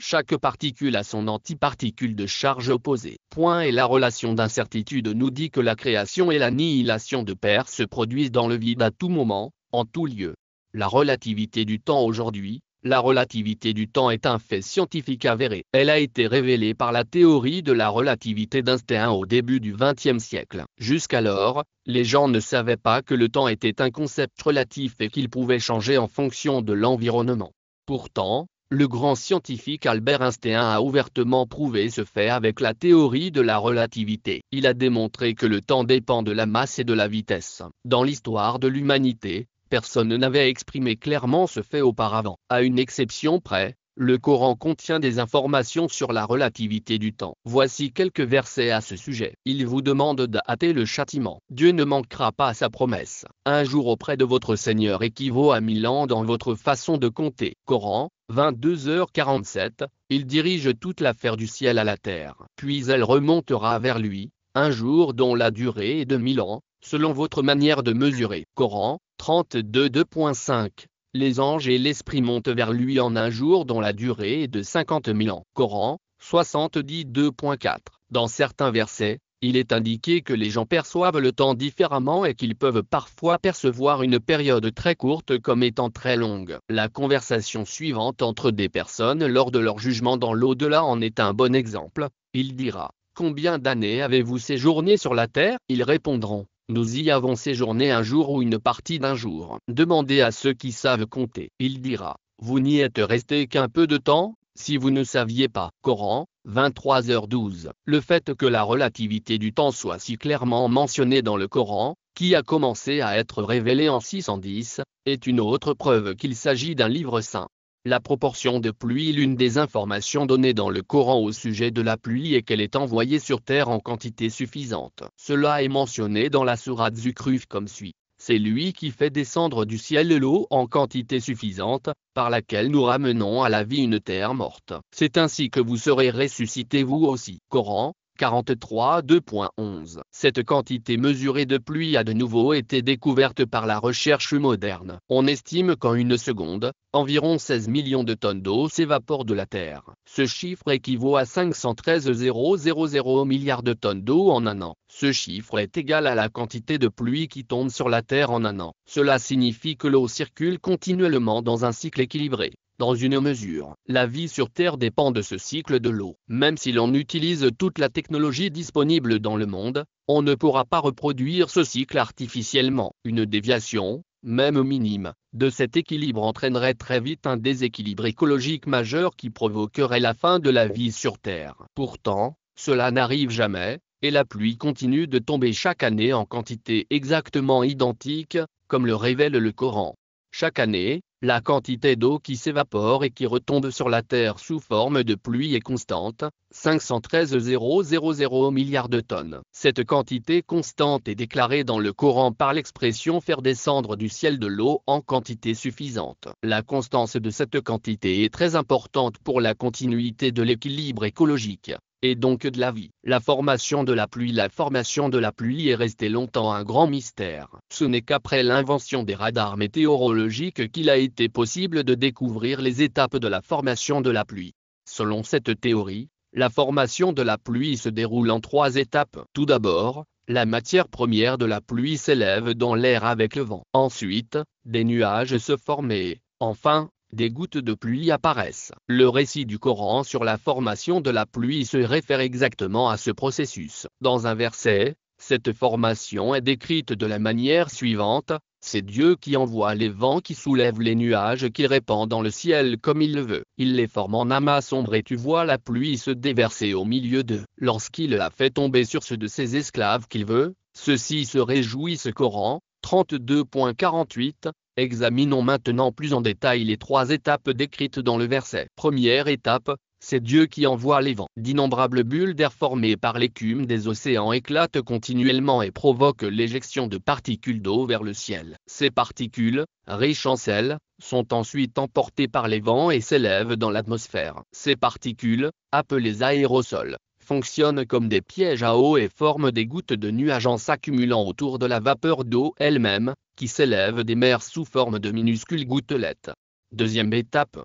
Chaque particule a son antiparticule de charge opposée. Et la relation d'incertitude nous dit que la création et l'annihilation de paires se produisent dans le vide à tout moment, en tout lieu. La relativité du temps. Aujourd'hui, la relativité du temps est un fait scientifique avéré. Elle a été révélée par la théorie de la relativité d'Einstein au début du XXe siècle. Jusqu'alors, les gens ne savaient pas que le temps était un concept relatif et qu'il pouvait changer en fonction de l'environnement. Pourtant, le grand scientifique Albert Einstein a ouvertement prouvé ce fait avec la théorie de la relativité. Il a démontré que le temps dépend de la masse et de la vitesse. Dans l'histoire de l'humanité, personne n'avait exprimé clairement ce fait auparavant. À une exception près, Le Coran contient des informations sur la relativité du temps. Voici quelques versets à ce sujet. Il vous demande d'hâter le châtiment. Dieu ne manquera pas à sa promesse. Un jour auprès de votre Seigneur équivaut à 1000 ans dans votre façon de compter. Coran, 22h47. Il dirige toute l'affaire du ciel à la terre. Puis elle remontera vers lui. Un jour dont la durée est de 1000 ans, selon votre manière de mesurer. Coran, 32.2.5. Les anges et l'esprit montent vers lui en un jour dont la durée est de 50 000 ans. Coran, 70.2.4. Dans certains versets, il est indiqué que les gens perçoivent le temps différemment et qu'ils peuvent parfois percevoir une période très courte comme étant très longue. La conversation suivante entre des personnes lors de leur jugement dans l'au-delà en est un bon exemple. Il dira: combien d'années avez-vous séjourné sur la terre? Ils répondront: nous y avons séjourné un jour ou une partie d'un jour. Demandez à ceux qui savent compter. Il dira: vous n'y êtes resté qu'un peu de temps, si vous ne saviez pas. Coran, 23h12. Le fait que la relativité du temps soit si clairement mentionnée dans le Coran, qui a commencé à être révélé en 610, est une autre preuve qu'il s'agit d'un livre saint. La proportion de pluie. L'une des informations données dans le Coran au sujet de la pluie est qu'elle est envoyée sur terre en quantité suffisante. Cela est mentionné dans la sourate Zukhruf comme suit: c'est lui qui fait descendre du ciel l'eau en quantité suffisante, par laquelle nous ramenons à la vie une terre morte. C'est ainsi que vous serez ressuscités vous aussi. Coran, 43.2.11. Cette quantité mesurée de pluie a de nouveau été découverte par la recherche moderne. On estime qu'en une seconde, environ 16 millions de tonnes d'eau s'évaporent de la Terre. Ce chiffre équivaut à 513,000 milliards de tonnes d'eau en un an. Ce chiffre est égal à la quantité de pluie qui tombe sur la Terre en un an. Cela signifie que l'eau circule continuellement dans un cycle équilibré. Dans une mesure, la vie sur Terre dépend de ce cycle de l'eau. Même si l'on utilise toute la technologie disponible dans le monde, on ne pourra pas reproduire ce cycle artificiellement. Une déviation, même minime, de cet équilibre entraînerait très vite un déséquilibre écologique majeur qui provoquerait la fin de la vie sur Terre. Pourtant, cela n'arrive jamais, et la pluie continue de tomber chaque année en quantité exactement identique, comme le révèle le Coran. Chaque année, la quantité d'eau qui s'évapore et qui retombe sur la Terre sous forme de pluie est constante, 513,000 milliards de tonnes. Cette quantité constante est déclarée dans le Coran par l'expression faire descendre du ciel de l'eau en quantité suffisante. La constance de cette quantité est très importante pour la continuité de l'équilibre écologique, et donc de la vie. La formation de la pluie. La formation de la pluie est restée longtemps un grand mystère. Ce n'est qu'après l'invention des radars météorologiques qu'il a été possible de découvrir les étapes de la formation de la pluie. Selon cette théorie, la formation de la pluie se déroule en 3 étapes. Tout d'abord, la matière première de la pluie s'élève dans l'air avec le vent. Ensuite, des nuages se forment et, enfin, des gouttes de pluie apparaissent. Le récit du Coran sur la formation de la pluie se réfère exactement à ce processus. Dans un verset, cette formation est décrite de la manière suivante: c'est Dieu qui envoie les vents qui soulèvent les nuages qu'il répand dans le ciel comme il le veut. Il les forme en amas sombres et tu vois la pluie se déverser au milieu d'eux. Lorsqu'il la fait tomber sur ceux de ses esclaves qu'il veut, ceux-ci se réjouissent. Coran, 32.48. Examinons maintenant plus en détail les 3 étapes décrites dans le verset. Première étape, c'est Dieu qui envoie les vents. D'innombrables bulles d'air formées par l'écume des océans éclatent continuellement et provoquent l'éjection de particules d'eau vers le ciel. Ces particules, riches en sel, sont ensuite emportées par les vents et s'élèvent dans l'atmosphère. Ces particules, appelées aérosols, fonctionnent comme des pièges à eau et forment des gouttes de nuages en s'accumulant autour de la vapeur d'eau elle-même, qui s'élève des mers sous forme de minuscules gouttelettes. Deuxième étape,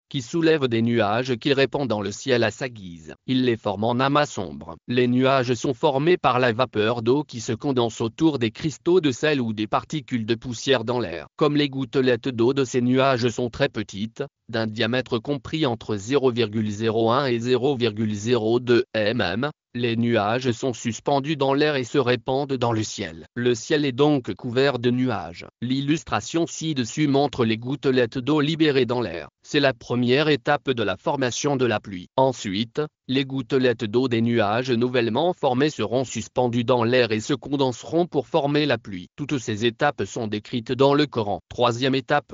qui soulève des nuages qu'il répand dans le ciel à sa guise. Il les forme en amas sombres. Les nuages sont formés par la vapeur d'eau qui se condense autour des cristaux de sel ou des particules de poussière dans l'air. Comme les gouttelettes d'eau de ces nuages sont très petites, d'un diamètre compris entre 0,01 et 0,02 mm, les nuages sont suspendus dans l'air et se répandent dans le ciel. Le ciel est donc couvert de nuages. L'illustration ci-dessus montre les gouttelettes d'eau libérées dans l'air. C'est la première étape de la formation de la pluie. Ensuite, les gouttelettes d'eau des nuages nouvellement formés seront suspendues dans l'air et se condenseront pour former la pluie. Toutes ces étapes sont décrites dans le Coran. Troisième étape,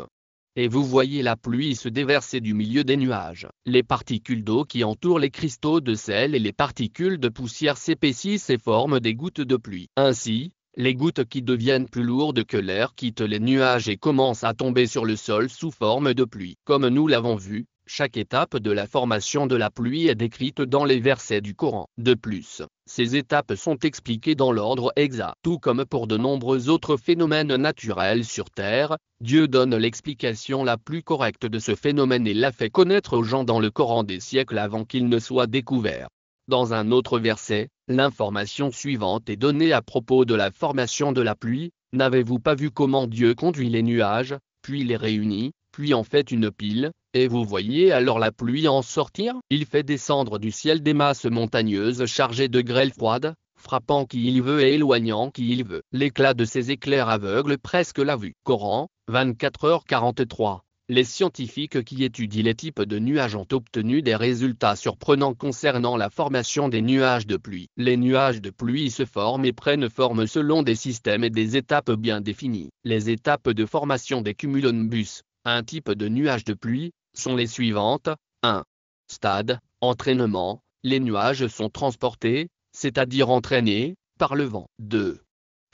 et vous voyez la pluie se déverser du milieu des nuages. Les particules d'eau qui entourent les cristaux de sel et les particules de poussière s'épaississent et forment des gouttes de pluie. Ainsi, les gouttes qui deviennent plus lourdes que l'air quittent les nuages et commencent à tomber sur le sol sous forme de pluie. Comme nous l'avons vu, chaque étape de la formation de la pluie est décrite dans les versets du Coran. De plus, ces étapes sont expliquées dans l'ordre exact. Tout comme pour de nombreux autres phénomènes naturels sur Terre, Dieu donne l'explication la plus correcte de ce phénomène et l'a fait connaître aux gens dans le Coran des siècles avant qu'il ne soit découvert. Dans un autre verset, l'information suivante est donnée à propos de la formation de la pluie. N'avez-vous pas vu comment Dieu conduit les nuages, puis les réunit, puis en fait une pile, et vous voyez alors la pluie en sortir? Il fait descendre du ciel des masses montagneuses chargées de grêle froide, frappant qui il veut et éloignant qui il veut. L'éclat de ces éclairs aveugle presque la vue. Coran, 24h43. Les scientifiques qui étudient les types de nuages ont obtenu des résultats surprenants concernant la formation des nuages de pluie. Les nuages de pluie se forment et prennent forme selon des systèmes et des étapes bien définis. Les étapes de formation des cumulonimbus, un type de nuage de pluie, sont les suivantes. 1. Stade, entraînement, les nuages sont transportés, c'est-à-dire entraînés, par le vent. 2.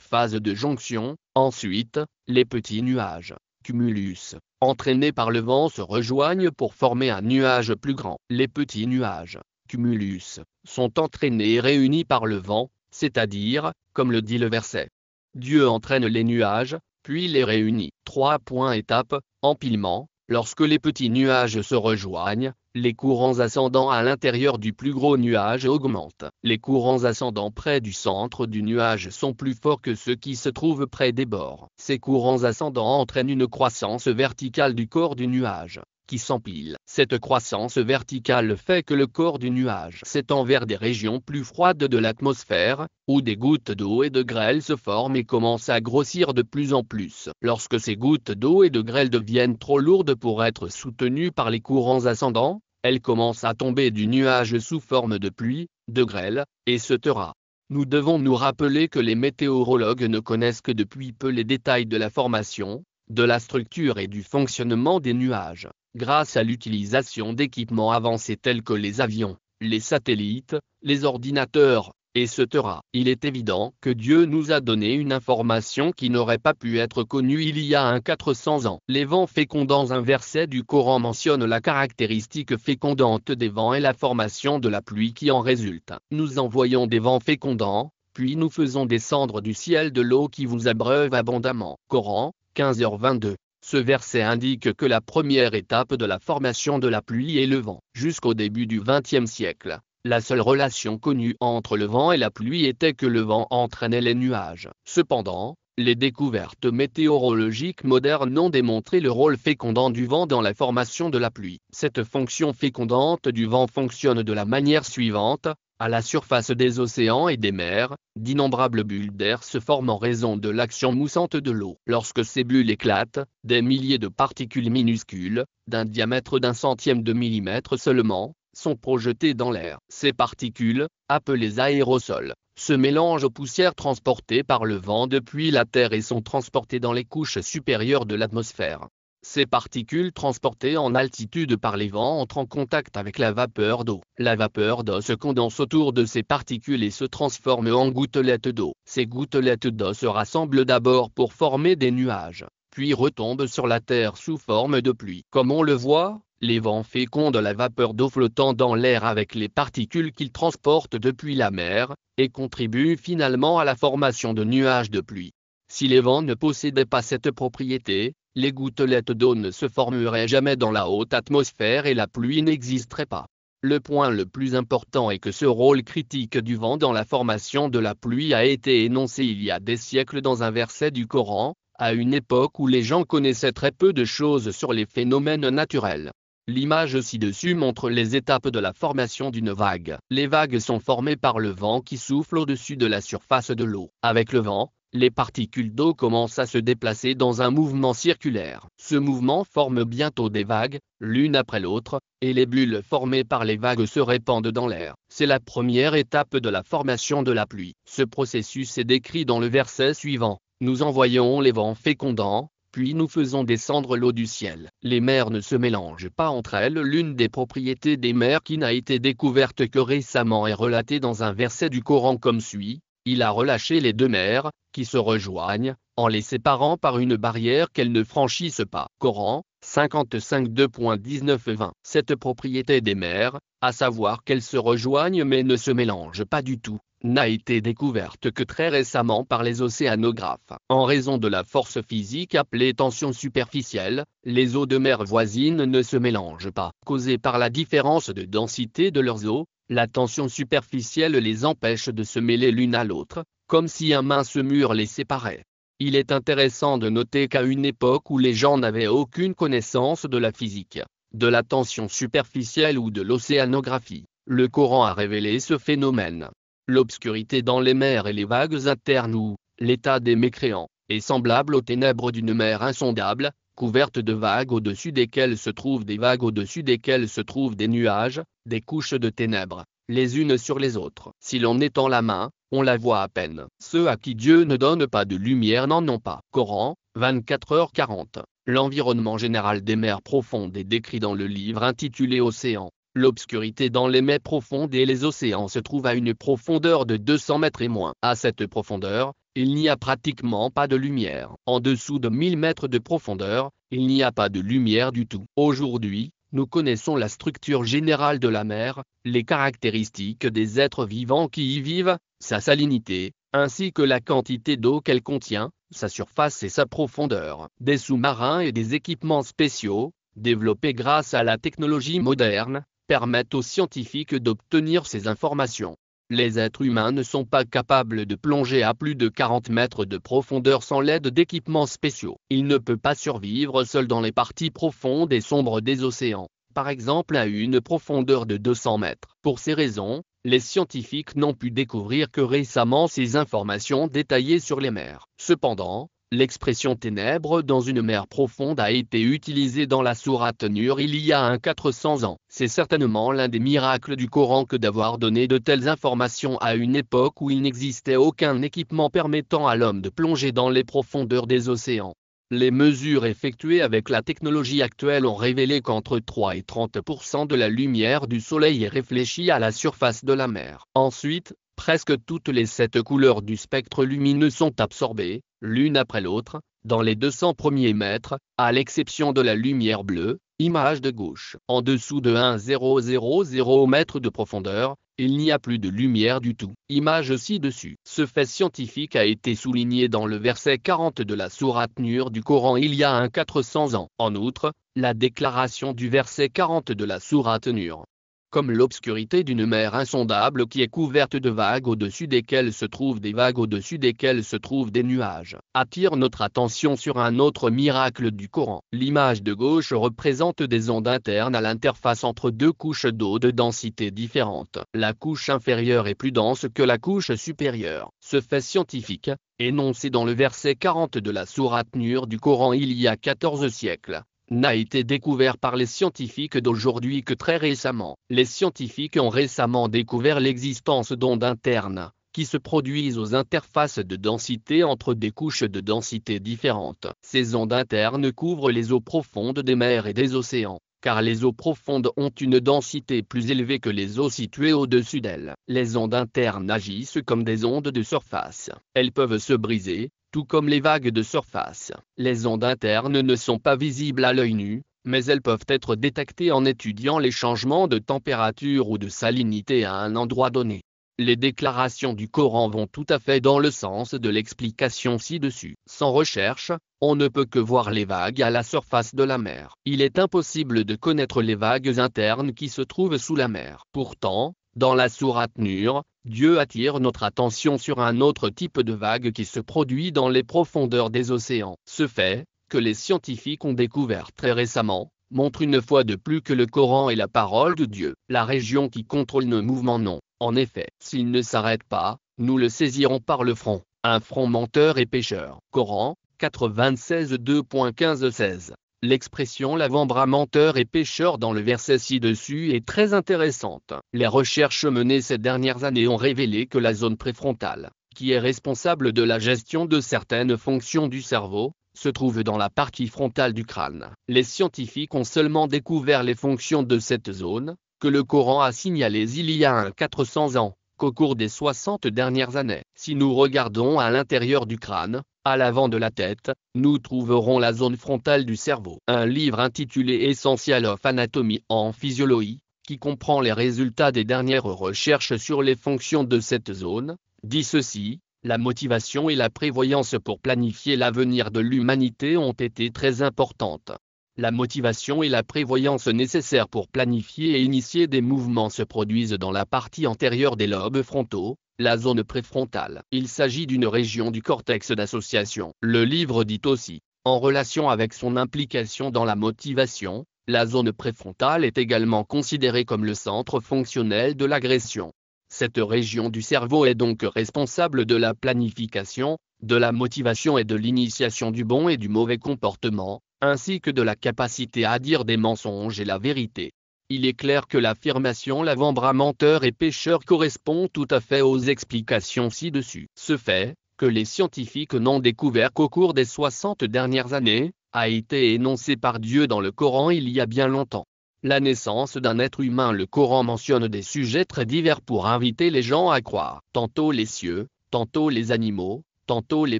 Phase de jonction, ensuite, les petits nuages, cumulus, entraînés par le vent se rejoignent pour former un nuage plus grand. Les petits nuages, cumulus, sont entraînés et réunis par le vent, c'est-à-dire, comme le dit le verset, Dieu entraîne les nuages, puis les réunit. 3. Étape, empilement, lorsque les petits nuages se rejoignent, les courants ascendants à l'intérieur du plus gros nuage augmentent. Les courants ascendants près du centre du nuage sont plus forts que ceux qui se trouvent près des bords. Ces courants ascendants entraînent une croissance verticale du corps du nuage, qui s'empile. Cette croissance verticale fait que le corps du nuage s'étend vers des régions plus froides de l'atmosphère, où des gouttes d'eau et de grêle se forment et commencent à grossir de plus en plus. Lorsque ces gouttes d'eau et de grêle deviennent trop lourdes pour être soutenues par les courants ascendants, elles commencent à tomber du nuage sous forme de pluie, de grêle, et se taira. Nous devons nous rappeler que les météorologues ne connaissent que depuis peu les détails de la formation, de la structure et du fonctionnement des nuages. Grâce à l'utilisation d'équipements avancés tels que les avions, les satellites, les ordinateurs, etc. Il est évident que Dieu nous a donné une information qui n'aurait pas pu être connue il y a 400 ans. Les vents fécondants. Un verset du Coran mentionne la caractéristique fécondante des vents et la formation de la pluie qui en résulte. Nous envoyons des vents fécondants, puis nous faisons descendre du ciel de l'eau qui vous abreuve abondamment. Coran, 15h22. Ce verset indique que la première étape de la formation de la pluie est le vent. Jusqu'au début du XXe siècle, la seule relation connue entre le vent et la pluie était que le vent entraînait les nuages. Cependant, les découvertes météorologiques modernes ont démontré le rôle fécondant du vent dans la formation de la pluie. Cette fonction fécondante du vent fonctionne de la manière suivante. À la surface des océans et des mers, d'innombrables bulles d'air se forment en raison de l'action moussante de l'eau. Lorsque ces bulles éclatent, des milliers de particules minuscules, d'un diamètre d'1 centième de millimètre seulement, sont projetées dans l'air. Ces particules, appelées aérosols, se mélangent aux poussières transportées par le vent depuis la Terre et sont transportées dans les couches supérieures de l'atmosphère. Ces particules transportées en altitude par les vents entrent en contact avec la vapeur d'eau. La vapeur d'eau se condense autour de ces particules et se transforme en gouttelettes d'eau. Ces gouttelettes d'eau se rassemblent d'abord pour former des nuages, puis retombent sur la Terre sous forme de pluie. Comme on le voit, les vents fécondent la vapeur d'eau flottant dans l'air avec les particules qu'ils transportent depuis la mer, et contribuent finalement à la formation de nuages de pluie. Si les vents ne possédaient pas cette propriété, les gouttelettes d'eau ne se formeraient jamais dans la haute atmosphère et la pluie n'existerait pas. Le point le plus important est que ce rôle critique du vent dans la formation de la pluie a été énoncé il y a des siècles dans un verset du Coran, à une époque où les gens connaissaient très peu de choses sur les phénomènes naturels. L'image ci-dessus montre les étapes de la formation d'une vague. Les vagues sont formées par le vent qui souffle au-dessus de la surface de l'eau. Avec le vent, les particules d'eau commencent à se déplacer dans un mouvement circulaire. Ce mouvement forme bientôt des vagues, l'une après l'autre, et les bulles formées par les vagues se répandent dans l'air. C'est la première étape de la formation de la pluie. Ce processus est décrit dans le verset suivant. Nous envoyons les vents fécondants, puis nous faisons descendre l'eau du ciel. Les mers ne se mélangent pas entre elles. L'une des propriétés des mers qui n'a été découverte que récemment est relatée dans un verset du Coran comme suit. Il a relâché les deux mers, qui se rejoignent, en les séparant par une barrière qu'elles ne franchissent pas. Coran, 55 2.19-20. Cette propriété des mers, à savoir qu'elles se rejoignent mais ne se mélangent pas du tout, n'a été découverte que très récemment par les océanographes. En raison de la force physique appelée tension superficielle, les eaux de mer voisines ne se mélangent pas. Causée par la différence de densité de leurs eaux, la tension superficielle les empêche de se mêler l'une à l'autre, comme si un mince mur les séparait. Il est intéressant de noter qu'à une époque où les gens n'avaient aucune connaissance de la physique, de la tension superficielle ou de l'océanographie, le Coran a révélé ce phénomène. L'obscurité dans les mers et les vagues internes ou l'état des mécréants est semblable aux ténèbres d'une mer insondable, couverte de vagues au-dessus desquelles se trouvent des vagues au-dessus desquelles se trouvent des nuages, des couches de ténèbres, les unes sur les autres. Si l'on étend la main, on la voit à peine. Ceux à qui Dieu ne donne pas de lumière n'en ont pas. Coran, 24h40. L'environnement général des mers profondes est décrit dans le livre intitulé Océan. L'obscurité dans les mers profondes et les océans se trouve à une profondeur de 200 mètres et moins. À cette profondeur, il n'y a pratiquement pas de lumière. En dessous de 1000 mètres de profondeur, il n'y a pas de lumière du tout. Aujourd'hui, nous connaissons la structure générale de la mer, les caractéristiques des êtres vivants qui y vivent, sa salinité, ainsi que la quantité d'eau qu'elle contient, sa surface et sa profondeur. Des sous-marins et des équipements spéciaux, développés grâce à la technologie moderne, permettent aux scientifiques d'obtenir ces informations. Les êtres humains ne sont pas capables de plonger à plus de 40 mètres de profondeur sans l'aide d'équipements spéciaux. Il ne peut pas survivre seul dans les parties profondes et sombres des océans, par exemple à une profondeur de 200 mètres. Pour ces raisons, les scientifiques n'ont pu découvrir que récemment ces informations détaillées sur les mers. Cependant, l'expression ténèbres dans une mer profonde a été utilisée dans la sourate Nur il y a un 400 ans. C'est certainement l'un des miracles du Coran que d'avoir donné de telles informations à une époque où il n'existait aucun équipement permettant à l'homme de plonger dans les profondeurs des océans. Les mesures effectuées avec la technologie actuelle ont révélé qu'entre 3 et 30% de la lumière du soleil est réfléchie à la surface de la mer. Ensuite, presque toutes les 7 couleurs du spectre lumineux sont absorbées, l'une après l'autre, dans les 200 premiers mètres, à l'exception de la lumière bleue, image de gauche. En dessous de 1000 mètres de profondeur, il n'y a plus de lumière du tout. Image ci-dessus. Ce fait scientifique a été souligné dans le verset 40 de la sourate Nur du Coran il y a un 400 ans. En outre, la déclaration du verset 40 de la sourate Nur, comme l'obscurité d'une mer insondable qui est couverte de vagues au-dessus desquelles se trouvent des vagues au-dessus desquelles se trouvent des nuages, attire notre attention sur un autre miracle du Coran. L'image de gauche représente des ondes internes à l'interface entre deux couches d'eau de densité différente. La couche inférieure est plus dense que la couche supérieure. Ce fait scientifique, énoncé dans le verset 40 de la sourate Nur du Coran il y a 14 siècles, n'a été découvert par les scientifiques d'aujourd'hui que très récemment. Les scientifiques ont récemment découvert l'existence d'ondes internes, qui se produisent aux interfaces de densité entre des couches de densité différentes. Ces ondes internes couvrent les eaux profondes des mers et des océans, car les eaux profondes ont une densité plus élevée que les eaux situées au-dessus d'elles. Les ondes internes agissent comme des ondes de surface. Elles peuvent se briser, tout comme les vagues de surface. Les ondes internes ne sont pas visibles à l'œil nu, mais elles peuvent être détectées en étudiant les changements de température ou de salinité à un endroit donné. Les déclarations du Coran vont tout à fait dans le sens de l'explication ci-dessus. Sans recherche, on ne peut que voir les vagues à la surface de la mer. Il est impossible de connaître les vagues internes qui se trouvent sous la mer. Pourtant, dans la sourate Nur, Dieu attire notre attention sur un autre type de vague qui se produit dans les profondeurs des océans. Ce fait, que les scientifiques ont découvert très récemment, montre une fois de plus que le Coran est la parole de Dieu. La région qui contrôle nos mouvements non. En effet, s'il ne s'arrête pas, nous le saisirons par le front. Un front menteur et pécheur. Coran, 96 2.15-16. L'expression l'avant-bras menteur et pécheur dans le verset ci-dessus est très intéressante. Les recherches menées ces dernières années ont révélé que la zone préfrontale, qui est responsable de la gestion de certaines fonctions du cerveau, se trouve dans la partie frontale du crâne. Les scientifiques ont seulement découvert les fonctions de cette zone, que le Coran a signalées il y a 400 ans, qu'au cours des 60 dernières années. Si nous regardons à l'intérieur du crâne, à l'avant de la tête, nous trouverons la zone frontale du cerveau. Un livre intitulé Essential of Anatomy and Physiology, qui comprend les résultats des dernières recherches sur les fonctions de cette zone, dit ceci: la motivation et la prévoyance pour planifier l'avenir de l'humanité ont été très importantes. La motivation et la prévoyance nécessaires pour planifier et initier des mouvements se produisent dans la partie antérieure des lobes frontaux, la zone préfrontale. Il s'agit d'une région du cortex d'association. Le livre dit aussi, en relation avec son implication dans la motivation, la zone préfrontale est également considérée comme le centre fonctionnel de l'agression. Cette région du cerveau est donc responsable de la planification, de la motivation et de l'initiation du bon et du mauvais comportement, ainsi que de la capacité à dire des mensonges et la vérité. Il est clair que l'affirmation l'avant-bras menteur et pécheur correspond tout à fait aux explications ci-dessus. Ce fait, que les scientifiques n'ont découvert qu'au cours des 60 dernières années, a été énoncé par Dieu dans le Coran il y a bien longtemps. La naissance d'un être humain. Le Coran mentionne des sujets très divers pour inviter les gens à croire. Tantôt les cieux, tantôt les animaux, tantôt les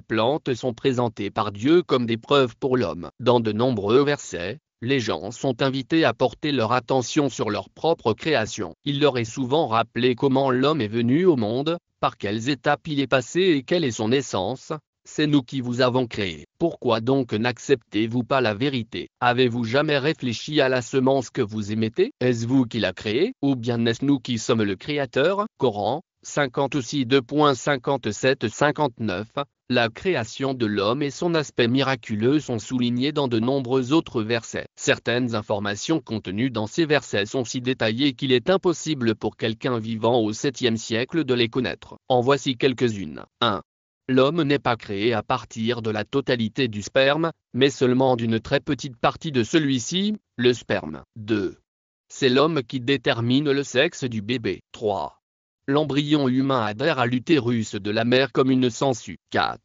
plantes sont présentées par Dieu comme des preuves pour l'homme. Dans de nombreux versets, les gens sont invités à porter leur attention sur leur propre création. Il leur est souvent rappelé comment l'homme est venu au monde, par quelles étapes il est passé et quelle est son essence. C'est nous qui vous avons créé. Pourquoi donc n'acceptez-vous pas la vérité? Avez-vous jamais réfléchi à la semence que vous émettez? Est-ce vous qui l'a créée? Ou bien est-ce nous qui sommes le Créateur? Coran 56 2.57-59. La création de l'homme et son aspect miraculeux sont soulignés dans de nombreux autres versets. Certaines informations contenues dans ces versets sont si détaillées qu'il est impossible pour quelqu'un vivant au 7e siècle de les connaître. En voici quelques-unes. 1. L'homme n'est pas créé à partir de la totalité du sperme, mais seulement d'une très petite partie de celui-ci, le sperme. 2. C'est l'homme qui détermine le sexe du bébé. 3. L'embryon humain adhère à l'utérus de la mère comme une sangsue. 4.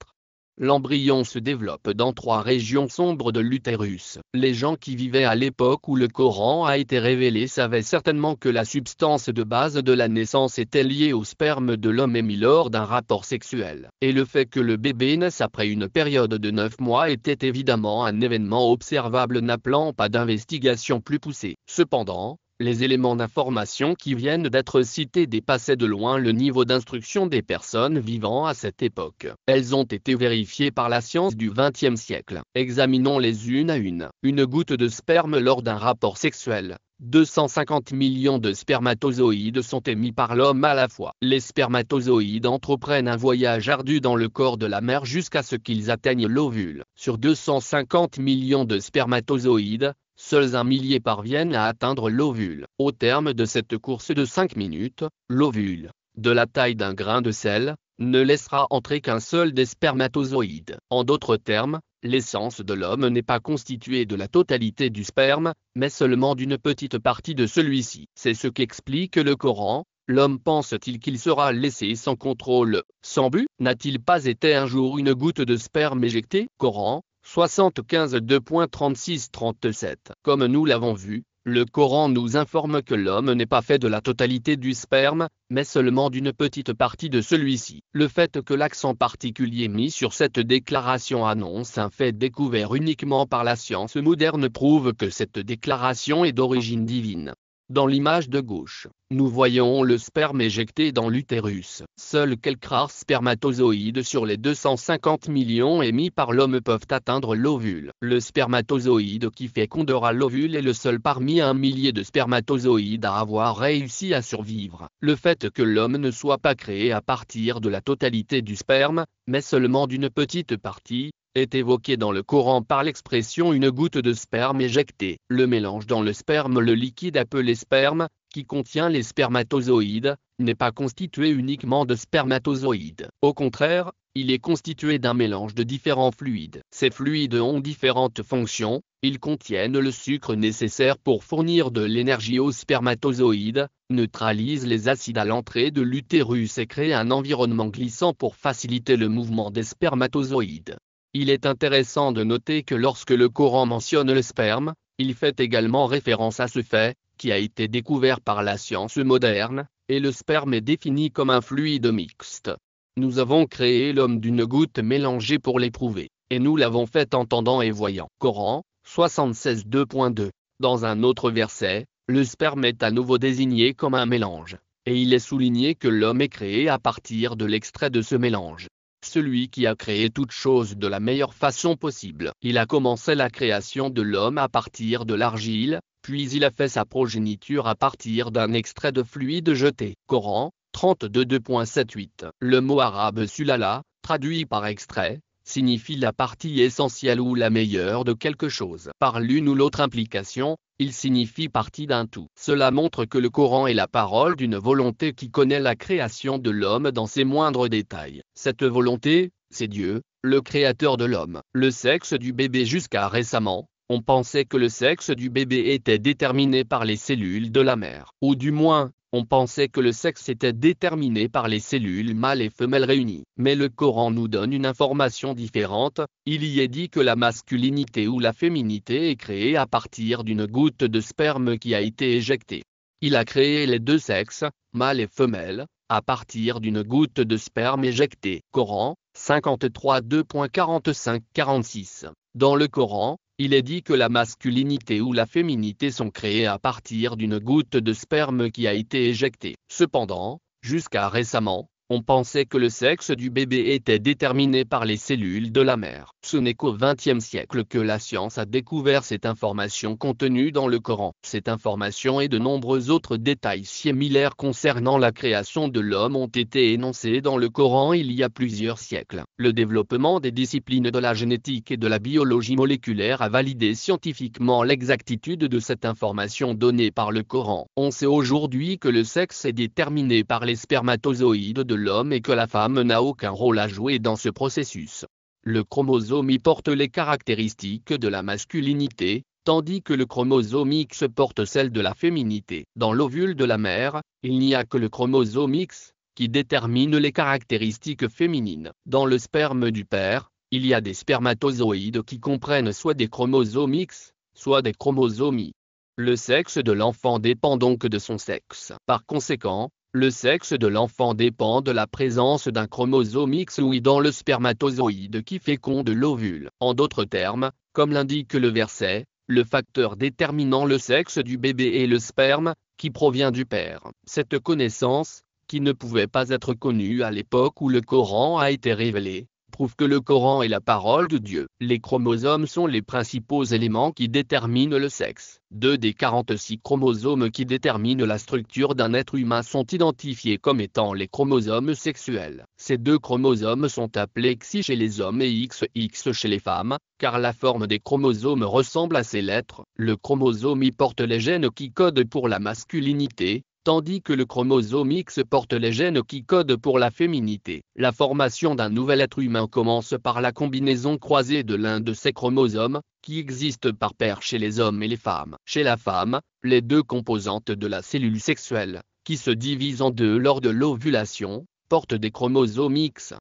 L'embryon se développe dans 3 régions sombres de l'utérus. Les gens qui vivaient à l'époque où le Coran a été révélé savaient certainement que la substance de base de la naissance était liée au sperme de l'homme émis lors d'un rapport sexuel. Et le fait que le bébé naisse après une période de 9 mois était évidemment un événement observable n'appelant pas d'investigation plus poussée. Cependant, les éléments d'information qui viennent d'être cités dépassaient de loin le niveau d'instruction des personnes vivant à cette époque. Elles ont été vérifiées par la science du XXe siècle. Examinons-les une à une. Une goutte de sperme lors d'un rapport sexuel. 250 millions de spermatozoïdes sont émis par l'homme à la fois. Les spermatozoïdes entreprennent un voyage ardu dans le corps de la mère jusqu'à ce qu'ils atteignent l'ovule. Sur 250 millions de spermatozoïdes, seuls 1 millier parviennent à atteindre l'ovule. Au terme de cette course de 5 minutes, l'ovule, de la taille d'un grain de sel, ne laissera entrer qu'un seul des spermatozoïdes. En d'autres termes, l'essence de l'homme n'est pas constituée de la totalité du sperme, mais seulement d'une petite partie de celui-ci. C'est ce qu'explique le Coran. L'homme pense-t-il qu'il sera laissé sans contrôle, sans but? N'a-t-il pas été un jour une goutte de sperme éjectée? Coran 75 2.36-37. Comme nous l'avons vu, le Coran nous informe que l'homme n'est pas fait de la totalité du sperme, mais seulement d'une petite partie de celui-ci. Le fait que l'accent particulier mis sur cette déclaration annonce un fait découvert uniquement par la science moderne prouve que cette déclaration est d'origine divine. Dans l'image de gauche, nous voyons le sperme éjecté dans l'utérus. Seuls quelques rares spermatozoïdes sur les 250 millions émis par l'homme peuvent atteindre l'ovule. Le spermatozoïde qui fécondera l'ovule est le seul parmi 1 millier de spermatozoïdes à avoir réussi à survivre. Le fait que l'homme ne soit pas créé à partir de la totalité du sperme, mais seulement d'une petite partie, est évoqué dans le Coran par l'expression une goutte de sperme éjectée. Le mélange dans le sperme, le liquide appelé sperme, qui contient les spermatozoïdes, n'est pas constitué uniquement de spermatozoïdes. Au contraire, il est constitué d'un mélange de différents fluides. Ces fluides ont différentes fonctions. Ils contiennent le sucre nécessaire pour fournir de l'énergie aux spermatozoïdes, neutralisent les acides à l'entrée de l'utérus et créent un environnement glissant pour faciliter le mouvement des spermatozoïdes. Il est intéressant de noter que lorsque le Coran mentionne le sperme, il fait également référence à ce fait, qui a été découvert par la science moderne, et le sperme est défini comme un fluide mixte. Nous avons créé l'homme d'une goutte mélangée pour l'éprouver, et nous l'avons fait entendant et voyant. Coran, 76 2.2. Dans un autre verset, le sperme est à nouveau désigné comme un mélange, et il est souligné que l'homme est créé à partir de l'extrait de ce mélange. Celui qui a créé toute chose de la meilleure façon possible. Il a commencé la création de l'homme à partir de l'argile, puis il a fait sa progéniture à partir d'un extrait de fluide jeté. Coran, 32 2.78. Le mot arabe sulala, traduit par extrait, signifie la partie essentielle ou la meilleure de quelque chose. Par l'une ou l'autre implication, il signifie partie d'un tout. Cela montre que le Coran est la parole d'une volonté qui connaît la création de l'homme dans ses moindres détails. Cette volonté, c'est Dieu, le créateur de l'homme. Le sexe du bébé. Jusqu'à récemment, on pensait que le sexe du bébé était déterminé par les cellules de la mère. Ou du moins, on pensait que le sexe était déterminé par les cellules mâles et femelles réunies. Mais le Coran nous donne une information différente. Il y est dit que la masculinité ou la féminité est créée à partir d'une goutte de sperme qui a été éjectée. Il a créé les deux sexes, mâle et femelle, à partir d'une goutte de sperme éjectée. Coran, 53 2.45-46. Dans le Coran, il est dit que la masculinité ou la féminité sont créées à partir d'une goutte de sperme qui a été éjectée. Cependant, jusqu'à récemment, on pensait que le sexe du bébé était déterminé par les cellules de la mère. Ce n'est qu'au XXe siècle que la science a découvert cette information contenue dans le Coran. Cette information et de nombreux autres détails similaires concernant la création de l'homme ont été énoncés dans le Coran il y a plusieurs siècles. Le développement des disciplines de la génétique et de la biologie moléculaire a validé scientifiquement l'exactitude de cette information donnée par le Coran. On sait aujourd'hui que le sexe est déterminé par les spermatozoïdes de l'homme et que la femme n'a aucun rôle à jouer dans ce processus. Le chromosome Y porte les caractéristiques de la masculinité, tandis que le chromosome X porte celles de la féminité. Dans l'ovule de la mère, il n'y a que le chromosome X, qui détermine les caractéristiques féminines. Dans le sperme du père, il y a des spermatozoïdes qui comprennent soit des chromosomes X, soit des chromosomes Y. Le sexe de l'enfant dépend donc de son sexe. Par conséquent, le sexe de l'enfant dépend de la présence d'un chromosome X ou Y dans le spermatozoïde qui féconde l'ovule. En d'autres termes, comme l'indique le verset, le facteur déterminant le sexe du bébé est le sperme, qui provient du père. Cette connaissance, qui ne pouvait pas être connue à l'époque où le Coran a été révélé, prouve que le Coran est la parole de Dieu. Les chromosomes sont les principaux éléments qui déterminent le sexe. 2 des 46 chromosomes qui déterminent la structure d'un être humain sont identifiés comme étant les chromosomes sexuels. Ces deux chromosomes sont appelés XY chez les hommes et XX chez les femmes, car la forme des chromosomes ressemble à ces lettres. Le chromosome Y porte les gènes qui codent pour la masculinité, tandis que le chromosome X porte les gènes qui codent pour la féminité. La formation d'un nouvel être humain commence par la combinaison croisée de l'un de ces chromosomes, qui existe par paire chez les hommes et les femmes. Chez la femme, les deux composantes de la cellule sexuelle, qui se divisent en deux lors de l'ovulation, portent des chromosomes X.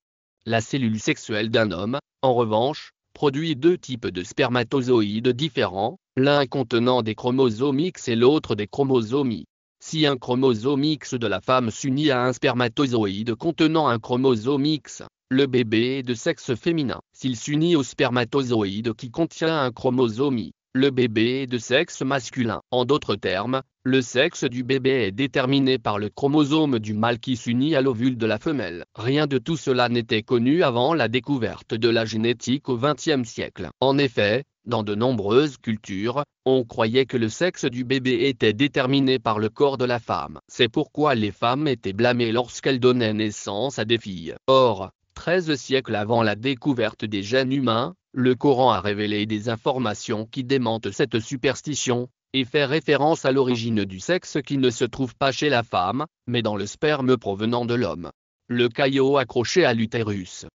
La cellule sexuelle d'un homme, en revanche, produit deux types de spermatozoïdes différents, l'un contenant des chromosomes X et l'autre des chromosomes Y. Si un chromosome X de la femme s'unit à un spermatozoïde contenant un chromosome X, le bébé est de sexe féminin. S'il s'unit au spermatozoïde qui contient un chromosome Y, le bébé est de sexe masculin. En d'autres termes, le sexe du bébé est déterminé par le chromosome du mâle qui s'unit à l'ovule de la femelle. Rien de tout cela n'était connu avant la découverte de la génétique au XXe siècle. En effet, dans de nombreuses cultures, on croyait que le sexe du bébé était déterminé par le corps de la femme. C'est pourquoi les femmes étaient blâmées lorsqu'elles donnaient naissance à des filles. Or, 13 siècles avant la découverte des gènes humains, le Coran a révélé des informations qui démentent cette superstition, et fait référence à l'origine du sexe qui ne se trouve pas chez la femme, mais dans le sperme provenant de l'homme. Le caillot accroché à l'utérus.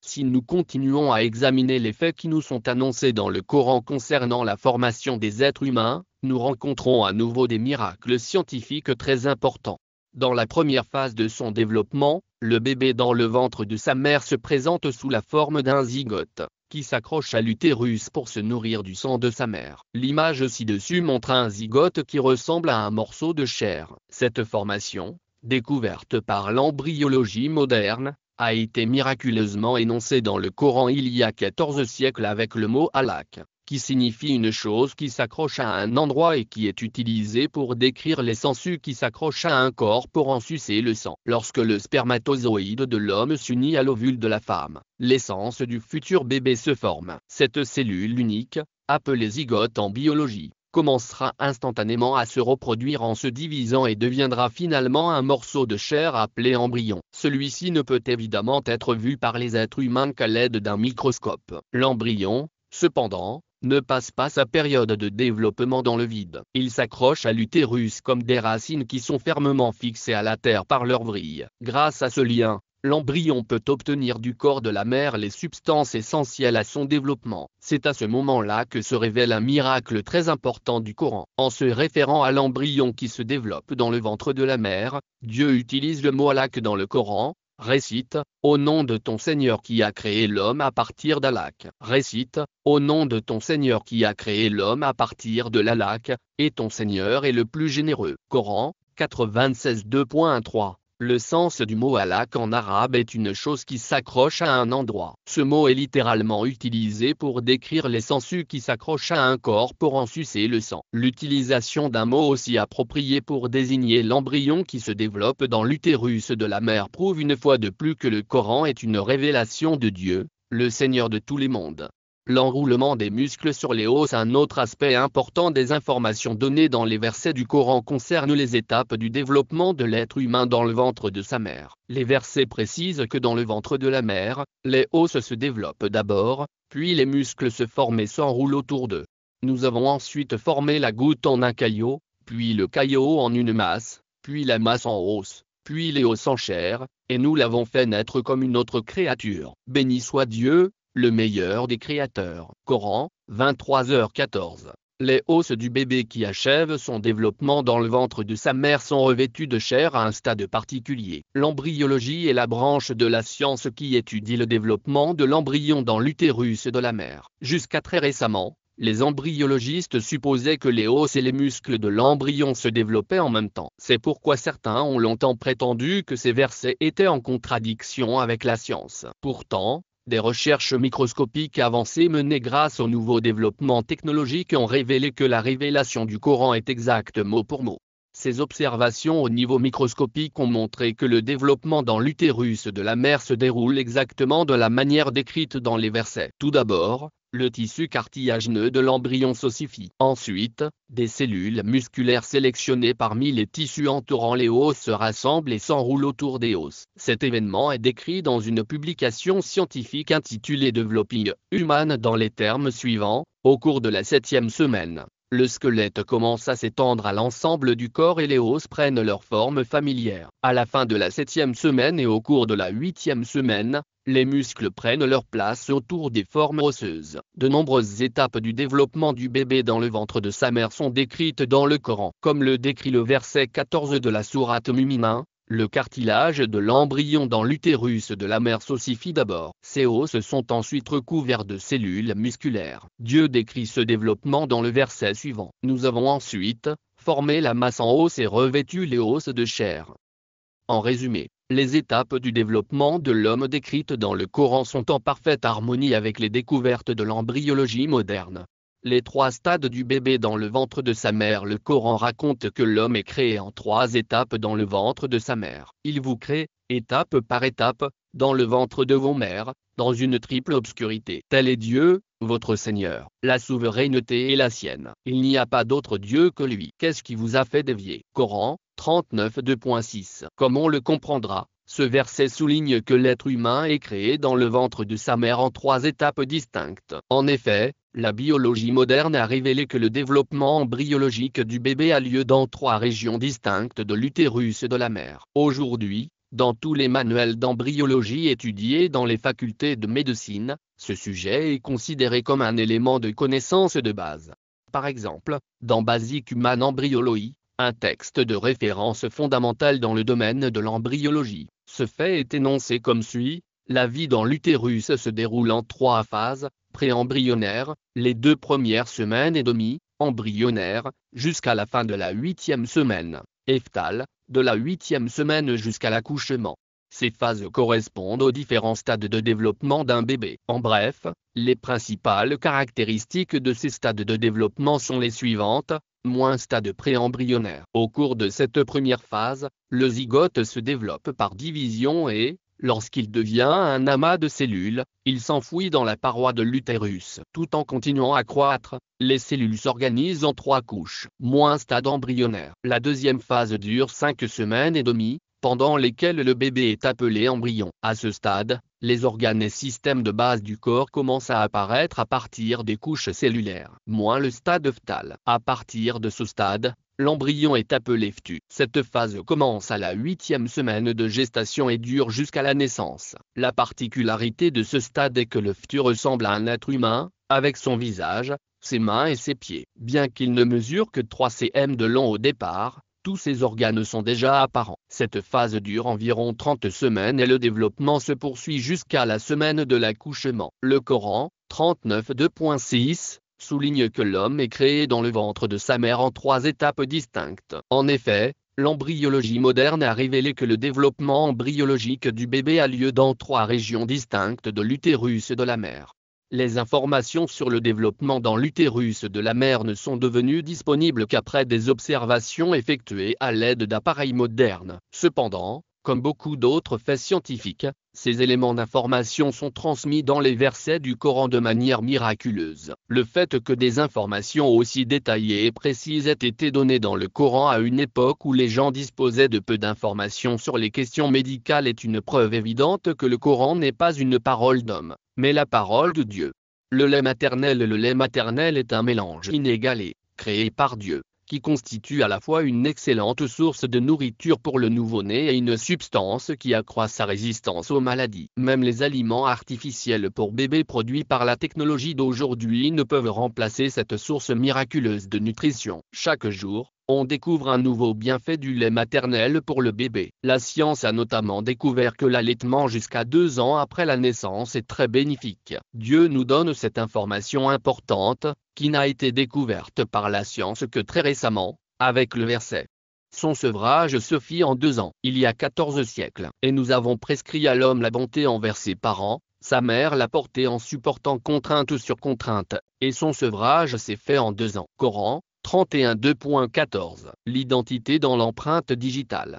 Si nous continuons à examiner les faits qui nous sont annoncés dans le Coran concernant la formation des êtres humains, nous rencontrons à nouveau des miracles scientifiques très importants. Dans la première phase de son développement, Le bébé dans le ventre de sa mère se présente sous la forme d'un zygote, qui s'accroche à l'utérus pour se nourrir du sang de sa mère. L'image ci-dessus montre un zygote qui ressemble à un morceau de chair. Cette formation, découverte par l'embryologie moderne, a été miraculeusement énoncée dans le Coran il y a 14 siècles avec le mot halak, qui signifie une chose qui s'accroche à un endroit et qui est utilisé pour décrire les sangsues qui s'accrochent à un corps pour en sucer le sang. Lorsque le spermatozoïde de l'homme s'unit à l'ovule de la femme, l'essence du futur bébé se forme. Cette cellule unique, appelée zygote en biologie, commencera instantanément à se reproduire en se divisant et deviendra finalement un morceau de chair appelé embryon. Celui-ci ne peut évidemment être vu par les êtres humains qu'à l'aide d'un microscope. L'embryon, cependant, ne passe pas sa période de développement dans le vide. Il s'accroche à l'utérus comme des racines qui sont fermement fixées à la terre par leur vrille. Grâce à ce lien, l'embryon peut obtenir du corps de la mère les substances essentielles à son développement. C'est à ce moment-là que se révèle un miracle très important du Coran. En se référant à l'embryon qui se développe dans le ventre de la mère, Dieu utilise le mot halak dans le Coran. Récite, au nom de ton Seigneur qui a créé l'homme à partir d'halak. Récite, au nom de ton Seigneur qui a créé l'homme à partir de l'halak, et ton Seigneur est le plus généreux. Coran, 96 2.3. Le sens du mot halak en arabe est une chose qui s'accroche à un endroit. Ce mot est littéralement utilisé pour décrire les sangsues qui s'accrochent à un corps pour en sucer le sang. L'utilisation d'un mot aussi approprié pour désigner l'embryon qui se développe dans l'utérus de la mère prouve une fois de plus que le Coran est une révélation de Dieu, le Seigneur de tous les mondes. L'enroulement des muscles sur les os. Un autre aspect important des informations données dans les versets du Coran concerne les étapes du développement de l'être humain dans le ventre de sa mère. Les versets précisent que dans le ventre de la mère, les os se développent d'abord, puis les muscles se forment et s'enroulent autour d'eux. Nous avons ensuite formé la goutte en un caillot, puis le caillot en une masse, puis la masse en os, puis les os en chair, et nous l'avons fait naître comme une autre créature. Béni soit Dieu, le meilleur des créateurs. Coran, 23h14. Les os du bébé qui achève son développement dans le ventre de sa mère sont revêtus de chair à un stade particulier. L'embryologie est la branche de la science qui étudie le développement de l'embryon dans l'utérus de la mère. Jusqu'à très récemment, les embryologistes supposaient que les os et les muscles de l'embryon se développaient en même temps. C'est pourquoi certains ont longtemps prétendu que ces versets étaient en contradiction avec la science. Pourtant, des recherches microscopiques avancées menées grâce au nouveau développement technologique ont révélé que la révélation du Coran est exacte mot pour mot. Ces observations au niveau microscopique ont montré que le développement dans l'utérus de la mère se déroule exactement de la manière décrite dans les versets. Tout d'abord, le tissu cartilagineux de l'embryon s'ossifie. Ensuite, des cellules musculaires sélectionnées parmi les tissus entourant les os se rassemblent et s'enroulent autour des os. Cet événement est décrit dans une publication scientifique intitulée Developing Human dans les termes suivants. Au cours de la 7e semaine, le squelette commence à s'étendre à l'ensemble du corps et les os prennent leur forme familière. À la fin de la 7e semaine et au cours de la 8e semaine, les muscles prennent leur place autour des formes osseuses. De nombreuses étapes du développement du bébé dans le ventre de sa mère sont décrites dans le Coran. Comme le décrit le verset 14 de la sourate Muminin, le cartilage de l'embryon dans l'utérus de la mère s'ossifie d'abord. Ces os sont ensuite recouverts de cellules musculaires. Dieu décrit ce développement dans le verset suivant. Nous avons ensuite formé la masse en os et revêtu les os de chair. En résumé, les étapes du développement de l'homme décrites dans le Coran sont en parfaite harmonie avec les découvertes de l'embryologie moderne. Les 3 stades du bébé dans le ventre de sa mère. Le Coran raconte que l'homme est créé en 3 étapes dans le ventre de sa mère. Il vous crée, étape par étape, dans le ventre de vos mères, dans une triple obscurité. Tel est Dieu, votre Seigneur. La souveraineté est la sienne. Il n'y a pas d'autre Dieu que lui. Qu'est-ce qui vous a fait dévier? Coran, 39 2.6. Comme on le comprendra, ce verset souligne que l'être humain est créé dans le ventre de sa mère en 3 étapes distinctes. En effet, la biologie moderne a révélé que le développement embryologique du bébé a lieu dans 3 régions distinctes de l'utérus de la mère. Aujourd'hui, dans tous les manuels d'embryologie étudiés dans les facultés de médecine, ce sujet est considéré comme un élément de connaissance de base. Par exemple, dans Basic Human Embryology, un texte de référence fondamental dans le domaine de l'embryologie. Ce fait est énoncé comme suit: la vie dans l'utérus se déroule en 3 phases: préembryonnaire, les 2 premières semaines et demie, embryonnaire, jusqu'à la fin de la 8e semaine, et fœtale, de la 8e semaine jusqu'à l'accouchement. Ces phases correspondent aux différents stades de développement d'un bébé. En bref, les principales caractéristiques de ces stades de développement sont les suivantes. Stade préembryonnaire. Au cours de cette première phase, le zygote se développe par division et, lorsqu'il devient un amas de cellules, il s'enfouit dans la paroi de l'utérus. Tout en continuant à croître, les cellules s'organisent en 3 couches. Stade embryonnaire. La deuxième phase dure 5 semaines et demie, pendant lesquelles le bébé est appelé embryon. À ce stade, les organes et systèmes de base du corps commencent à apparaître à partir des couches cellulaires. Le stade fœtal. À partir de ce stade, l'embryon est appelé fœtus. Cette phase commence à la 8e semaine de gestation et dure jusqu'à la naissance. La particularité de ce stade est que le fœtus ressemble à un être humain, avec son visage, ses mains et ses pieds. Bien qu'il ne mesure que 3 cm de long au départ, tous ces organes sont déjà apparents. Cette phase dure environ 30 semaines et le développement se poursuit jusqu'à la semaine de l'accouchement. Le Coran, 39.2.6, souligne que l'homme est créé dans le ventre de sa mère en 3 étapes distinctes. En effet, l'embryologie moderne a révélé que le développement embryologique du bébé a lieu dans 3 régions distinctes de l'utérus de la mère. Les informations sur le développement dans l'utérus de la mère ne sont devenues disponibles qu'après des observations effectuées à l'aide d'appareils modernes. Cependant, comme beaucoup d'autres faits scientifiques, ces éléments d'information sont transmis dans les versets du Coran de manière miraculeuse. Le fait que des informations aussi détaillées et précises aient été données dans le Coran à une époque où les gens disposaient de peu d'informations sur les questions médicales est une preuve évidente que le Coran n'est pas une parole d'homme, mais la parole de Dieu. Le lait maternel est un mélange inégalé, créé par Dieu, qui constitue à la fois une excellente source de nourriture pour le nouveau-né et une substance qui accroît sa résistance aux maladies. Même les aliments artificiels pour bébés produits par la technologie d'aujourd'hui ne peuvent remplacer cette source miraculeuse de nutrition. Chaque jour, on découvre un nouveau bienfait du lait maternel pour le bébé. La science a notamment découvert que l'allaitement jusqu'à 2 ans après la naissance est très bénéfique. Dieu nous donne cette information importante, qui n'a été découverte par la science que très récemment, avec le verset. Son sevrage se fit en 2 ans, il y a 14 siècles. Et nous avons prescrit à l'homme la bonté envers ses parents, sa mère l'a porté en supportant contrainte sur contrainte, et son sevrage s'est fait en 2 ans. Coran, 31.2.14. L'identité dans l'empreinte digitale.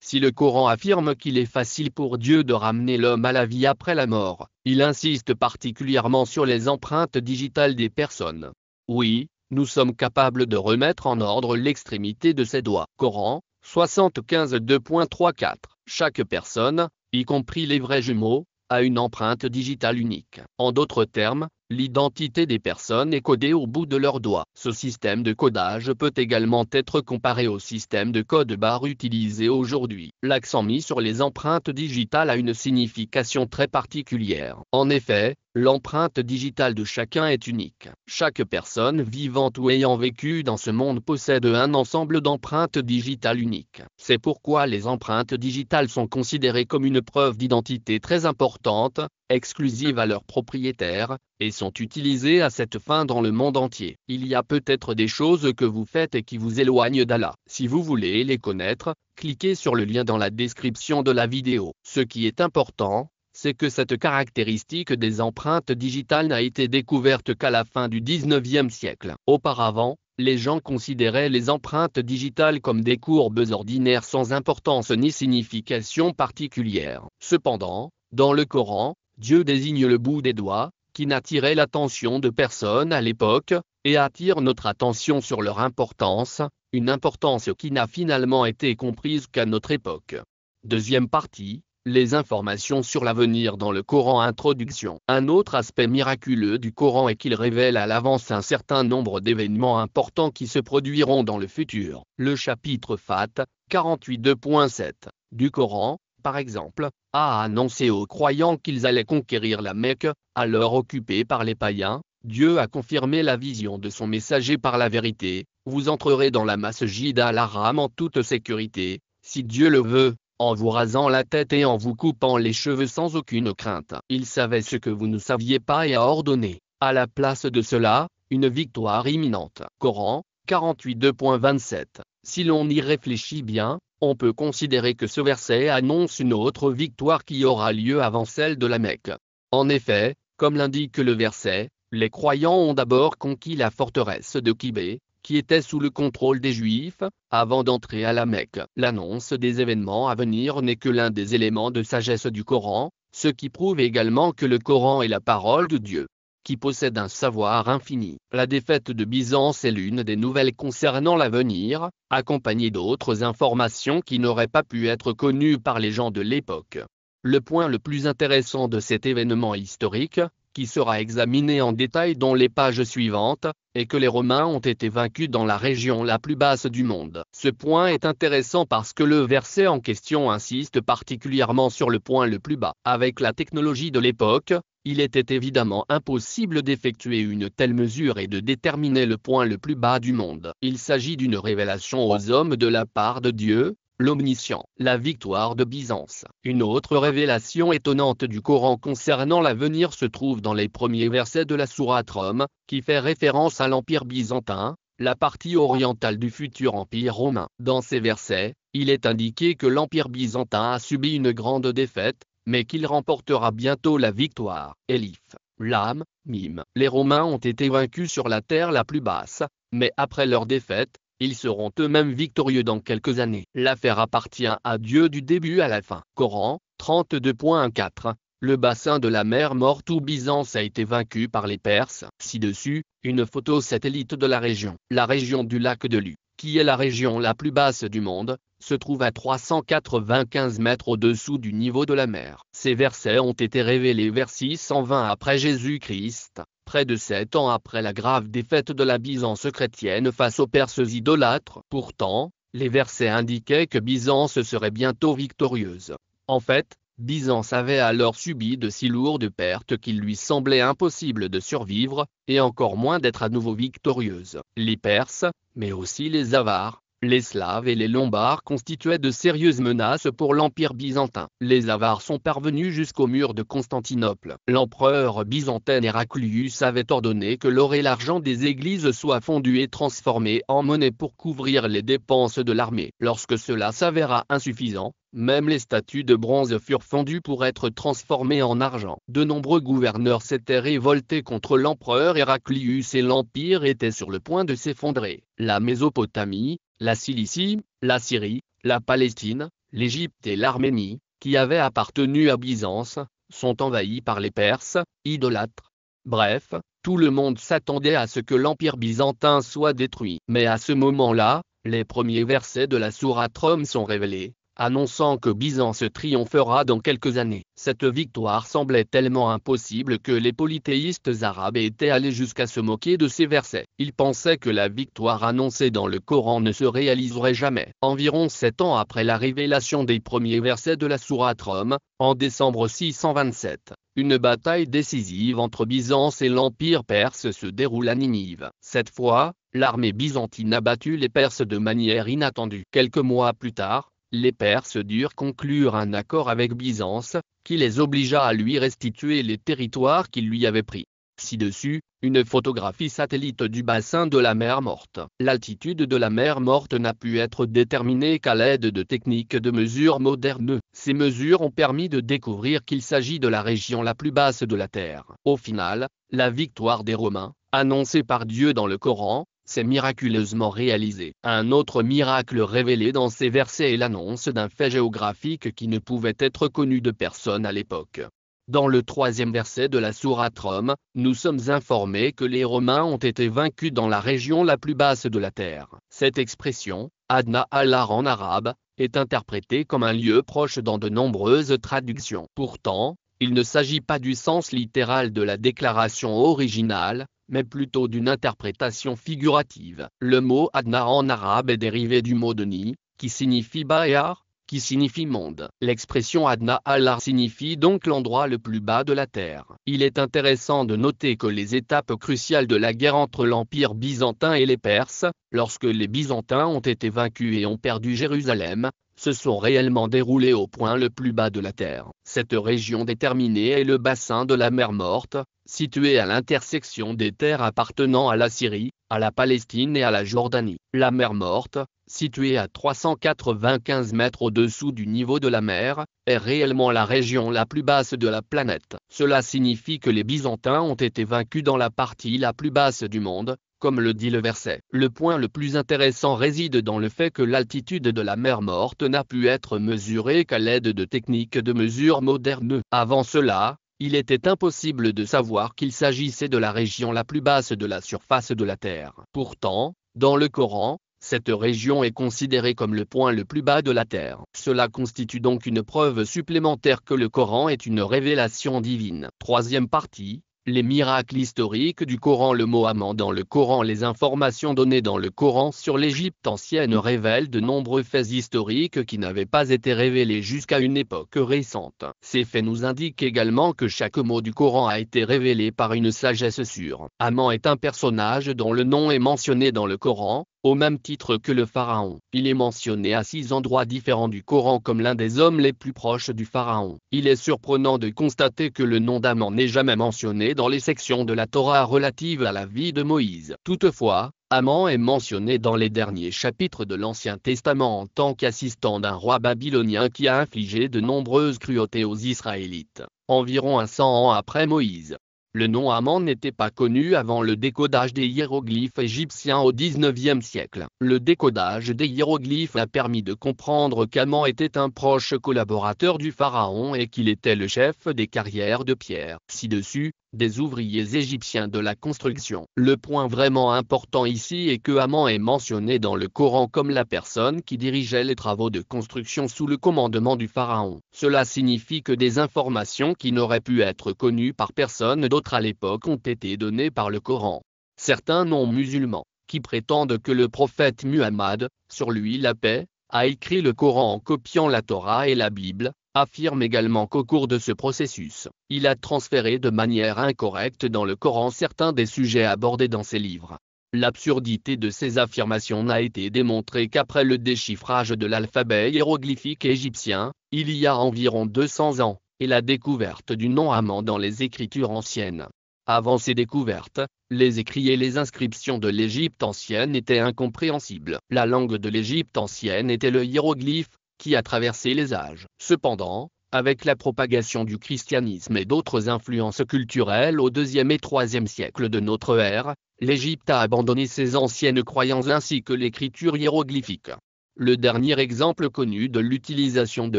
Si le Coran affirme qu'il est facile pour Dieu de ramener l'homme à la vie après la mort, il insiste particulièrement sur les empreintes digitales des personnes. Oui, nous sommes capables de remettre en ordre l'extrémité de ses doigts. Coran, 75.2.34. Chaque personne, y compris les vrais jumeaux, a une empreinte digitale unique. En d'autres termes, l'identité des personnes est codée au bout de leurs doigts. Ce système de codage peut également être comparé au système de code barre utilisé aujourd'hui. L'accent mis sur les empreintes digitales a une signification très particulière. En effet, l'empreinte digitale de chacun est unique. Chaque personne vivante ou ayant vécu dans ce monde possède un ensemble d'empreintes digitales uniques. C'est pourquoi les empreintes digitales sont considérées comme une preuve d'identité très importante, exclusive à leurs propriétaires, et sont utilisées à cette fin dans le monde entier. Il y a peut-être des choses que vous faites et qui vous éloignent d'Allah. Si vous voulez les connaître, cliquez sur le lien dans la description de la vidéo. Ce qui est important, c'est que cette caractéristique des empreintes digitales n'a été découverte qu'à la fin du 19e siècle. Auparavant, les gens considéraient les empreintes digitales comme des courbes ordinaires sans importance ni signification particulière. Cependant, dans le Coran, Dieu désigne le bout des doigts, qui n'attirait l'attention de personne à l'époque, et attire notre attention sur leur importance, une importance qui n'a finalement été comprise qu'à notre époque. Deuxième partie, les informations sur l'avenir dans le Coran. Introduction. Un autre aspect miraculeux du Coran est qu'il révèle à l'avance un certain nombre d'événements importants qui se produiront dans le futur. Le chapitre Fat, 48.2.7, du Coran, par exemple, a annoncé aux croyants qu'ils allaient conquérir la Mecque, alors occupée par les païens, Dieu a confirmé la vision de son messager par la vérité, vous entrerez dans la masjid al-Haram en toute sécurité, si Dieu le veut, en vous rasant la tête et en vous coupant les cheveux sans aucune crainte. Il savait ce que vous ne saviez pas et a ordonné, à la place de cela, une victoire imminente. Coran, 48:2.27. Si l'on y réfléchit bien, on peut considérer que ce verset annonce une autre victoire qui aura lieu avant celle de la Mecque. En effet, comme l'indique le verset, les croyants ont d'abord conquis la forteresse de Kibé, qui était sous le contrôle des Juifs, avant d'entrer à la Mecque. L'annonce des événements à venir n'est que l'un des éléments de sagesse du Coran, ce qui prouve également que le Coran est la parole de Dieu, qui possède un savoir infini. La défaite de Byzance est l'une des nouvelles concernant l'avenir, accompagnée d'autres informations qui n'auraient pas pu être connues par les gens de l'époque. Le point le plus intéressant de cet événement historique, qui sera examiné en détail dans les pages suivantes, est que les Romains ont été vaincus dans la région la plus basse du monde. Ce point est intéressant parce que le verset en question insiste particulièrement sur le point le plus bas. Avec la technologie de l'époque, il était évidemment impossible d'effectuer une telle mesure et de déterminer le point le plus bas du monde. Il s'agit d'une révélation aux hommes de la part de Dieu, l'Omniscient. La victoire de Byzance. Une autre révélation étonnante du Coran concernant l'avenir se trouve dans les premiers versets de la sourate Rum, qui fait référence à l'Empire byzantin, la partie orientale du futur Empire romain. Dans ces versets, il est indiqué que l'Empire byzantin a subi une grande défaite, mais qu'il remportera bientôt la victoire. Elif, Lam, Mim. Les Romains ont été vaincus sur la terre la plus basse, mais après leur défaite, ils seront eux-mêmes victorieux dans quelques années. L'affaire appartient à Dieu du début à la fin. Coran, 32.14. Le bassin de la mer Morte où Byzance a été vaincu par les Perses. Ci-dessus, une photo satellite de la région. La région du lac de Lu, qui est la région la plus basse du monde, se trouve à 395 mètres au-dessous du niveau de la mer. Ces versets ont été révélés vers 620 après Jésus-Christ, près de 7 ans après la grave défaite de la Byzance chrétienne face aux Perses idolâtres. Pourtant, les versets indiquaient que Byzance serait bientôt victorieuse. En fait, Byzance avait alors subi de si lourdes pertes qu'il lui semblait impossible de survivre, et encore moins d'être à nouveau victorieuse. Les Perses, mais aussi les Avares, les Slaves et les Lombards constituaient de sérieuses menaces pour l'Empire byzantin. Les Avares sont parvenus jusqu'au mur de Constantinople. L'empereur byzantin Héraclius avait ordonné que l'or et l'argent des églises soient fondus et transformés en monnaie pour couvrir les dépenses de l'armée. Lorsque cela s'avéra insuffisant, même les statues de bronze furent fondues pour être transformées en argent. De nombreux gouverneurs s'étaient révoltés contre l'empereur Héraclius et l'empire était sur le point de s'effondrer. La Mésopotamie, la Cilicie, la Syrie, la Palestine, l'Égypte et l'Arménie, qui avaient appartenu à Byzance, sont envahis par les Perses, idolâtres. Bref, tout le monde s'attendait à ce que l'Empire byzantin soit détruit. Mais à ce moment-là, les premiers versets de la sourate Rum sont révélés, annonçant que Byzance triomphera dans quelques années. Cette victoire semblait tellement impossible que les polythéistes arabes étaient allés jusqu'à se moquer de ces versets. Ils pensaient que la victoire annoncée dans le Coran ne se réaliserait jamais. Environ 7 ans après la révélation des premiers versets de la sourate Rum, en décembre 627, une bataille décisive entre Byzance et l'Empire perse se déroule à Ninive. Cette fois, l'armée byzantine a battu les Perses de manière inattendue. Quelques mois plus tard, les Perses durent conclure un accord avec Byzance, qui les obligea à lui restituer les territoires qu'ils lui avaient pris. Ci-dessus, une photographie satellite du bassin de la mer Morte. L'altitude de la mer Morte n'a pu être déterminée qu'à l'aide de techniques de mesure modernes. Ces mesures ont permis de découvrir qu'il s'agit de la région la plus basse de la Terre. Au final, la victoire des Romains, annoncée par Dieu dans le Coran, s'est miraculeusement réalisé. Un autre miracle révélé dans ces versets est l'annonce d'un fait géographique qui ne pouvait être connu de personne à l'époque. Dans le 3e verset de la sourate Rum, nous sommes informés que les Romains ont été vaincus dans la région la plus basse de la terre. Cette expression, Adna al-Ar en arabe, est interprétée comme un lieu proche dans de nombreuses traductions. Pourtant, il ne s'agit pas du sens littéral de la déclaration originale, mais plutôt d'une interprétation figurative. Le mot Adna en arabe est dérivé du mot Deni, qui signifie Bayar, qui signifie monde. L'expression Adna Allar signifie donc l'endroit le plus bas de la terre. Il est intéressant de noter que les étapes cruciales de la guerre entre l'Empire byzantin et les Perses, lorsque les Byzantins ont été vaincus et ont perdu Jérusalem, se sont réellement déroulées au point le plus bas de la terre. Cette région déterminée est le bassin de la mer Morte, situé à l'intersection des terres appartenant à la Syrie, à la Palestine et à la Jordanie. La mer Morte, située à 395 mètres au-dessous du niveau de la mer, est réellement la région la plus basse de la planète. Cela signifie que les Byzantins ont été vaincus dans la partie la plus basse du monde, comme le dit le verset. Le point le plus intéressant réside dans le fait que l'altitude de la mer Morte n'a pu être mesurée qu'à l'aide de techniques de mesure modernes. Avant cela, il était impossible de savoir qu'il s'agissait de la région la plus basse de la surface de la Terre. Pourtant, dans le Coran, cette région est considérée comme le point le plus bas de la Terre. Cela constitue donc une preuve supplémentaire que le Coran est une révélation divine. Troisième partie. Les miracles historiques du Coran. Le mot amant dans le Coran. Les informations données dans le Coran sur l'Égypte ancienne révèlent de nombreux faits historiques qui n'avaient pas été révélés jusqu'à une époque récente. Ces faits nous indiquent également que chaque mot du Coran a été révélé par une sagesse sûre. Aman est un personnage dont le nom est mentionné dans le Coran, au même titre que le pharaon. Il est mentionné à 6 endroits différents du Coran comme l'un des hommes les plus proches du pharaon. Il est surprenant de constater que le nom d'Aman n'est jamais mentionné dans les sections de la Torah relatives à la vie de Moïse. Toutefois, Aman est mentionné dans les derniers chapitres de l'Ancien Testament en tant qu'assistant d'un roi babylonien qui a infligé de nombreuses cruautés aux Israélites, environ 100 ans après Moïse. Le nom Aman n'était pas connu avant le décodage des hiéroglyphes égyptiens au XIXe siècle. Le décodage des hiéroglyphes a permis de comprendre qu'Aman était un proche collaborateur du pharaon et qu'il était le chef des carrières de pierre. Ci-dessus, des ouvriers égyptiens de la construction. Le point vraiment important ici est que Aman est mentionné dans le Coran comme la personne qui dirigeait les travaux de construction sous le commandement du pharaon. Cela signifie que des informations qui n'auraient pu être connues par personne d'autre à l'époque ont été données par le Coran. Certains non-musulmans, qui prétendent que le prophète Muhammad, sur lui la paix, a écrit le Coran en copiant la Torah et la Bible, affirme également qu'au cours de ce processus, il a transféré de manière incorrecte dans le Coran certains des sujets abordés dans ses livres. L'absurdité de ces affirmations n'a été démontrée qu'après le déchiffrage de l'alphabet hiéroglyphique égyptien, il y a environ 200 ans, et la découverte du nom Aman dans les écritures anciennes. Avant ces découvertes, les écrits et les inscriptions de l'Égypte ancienne étaient incompréhensibles. La langue de l'Égypte ancienne était le hiéroglyphe, qui a traversé les âges. Cependant, avec la propagation du christianisme et d'autres influences culturelles au IIe et IIIe siècle de notre ère, l'Égypte a abandonné ses anciennes croyances ainsi que l'écriture hiéroglyphique. Le dernier exemple connu de l'utilisation de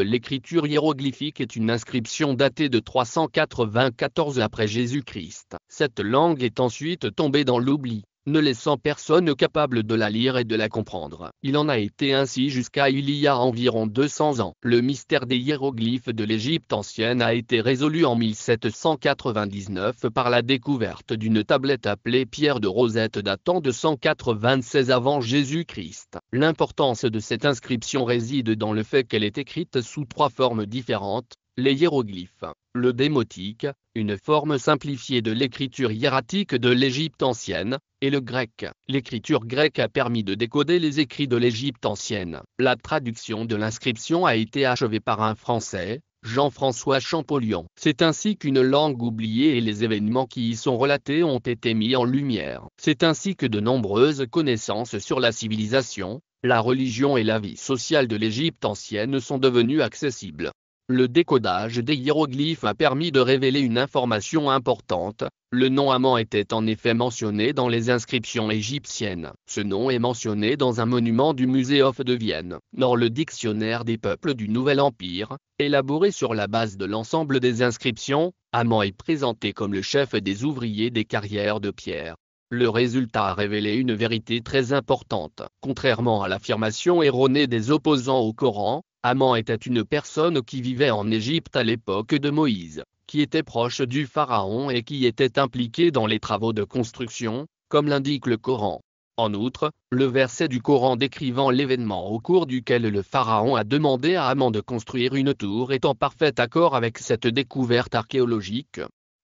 l'écriture hiéroglyphique est une inscription datée de 394 après Jésus-Christ. Cette langue est ensuite tombée dans l'oubli, ne laissant personne capable de la lire et de la comprendre. Il en a été ainsi jusqu'à il y a environ 200 ans. Le mystère des hiéroglyphes de l'Égypte ancienne a été résolu en 1799 par la découverte d'une tablette appelée Pierre de Rosette datant de 196 avant Jésus-Christ. L'importance de cette inscription réside dans le fait qu'elle est écrite sous 3 formes différentes. Les hiéroglyphes, le démotique, une forme simplifiée de l'écriture hiératique de l'Égypte ancienne, et le grec. L'écriture grecque a permis de décoder les écrits de l'Égypte ancienne. La traduction de l'inscription a été achevée par un Français, Jean-François Champollion. C'est ainsi qu'une langue oubliée et les événements qui y sont relatés ont été mis en lumière. C'est ainsi que de nombreuses connaissances sur la civilisation, la religion et la vie sociale de l'Égypte ancienne sont devenues accessibles. Le décodage des hiéroglyphes a permis de révéler une information importante. Le nom Aman était en effet mentionné dans les inscriptions égyptiennes. Ce nom est mentionné dans un monument du Muséum de Vienne. Dans le dictionnaire des peuples du Nouvel Empire, élaboré sur la base de l'ensemble des inscriptions, Aman est présenté comme le chef des ouvriers des carrières de pierre. Le résultat a révélé une vérité très importante. Contrairement à l'affirmation erronée des opposants au Coran, Aman était une personne qui vivait en Égypte à l'époque de Moïse, qui était proche du pharaon et qui était impliqué dans les travaux de construction, comme l'indique le Coran. En outre, le verset du Coran décrivant l'événement au cours duquel le pharaon a demandé à Haman de construire une tour est en parfait accord avec cette découverte archéologique.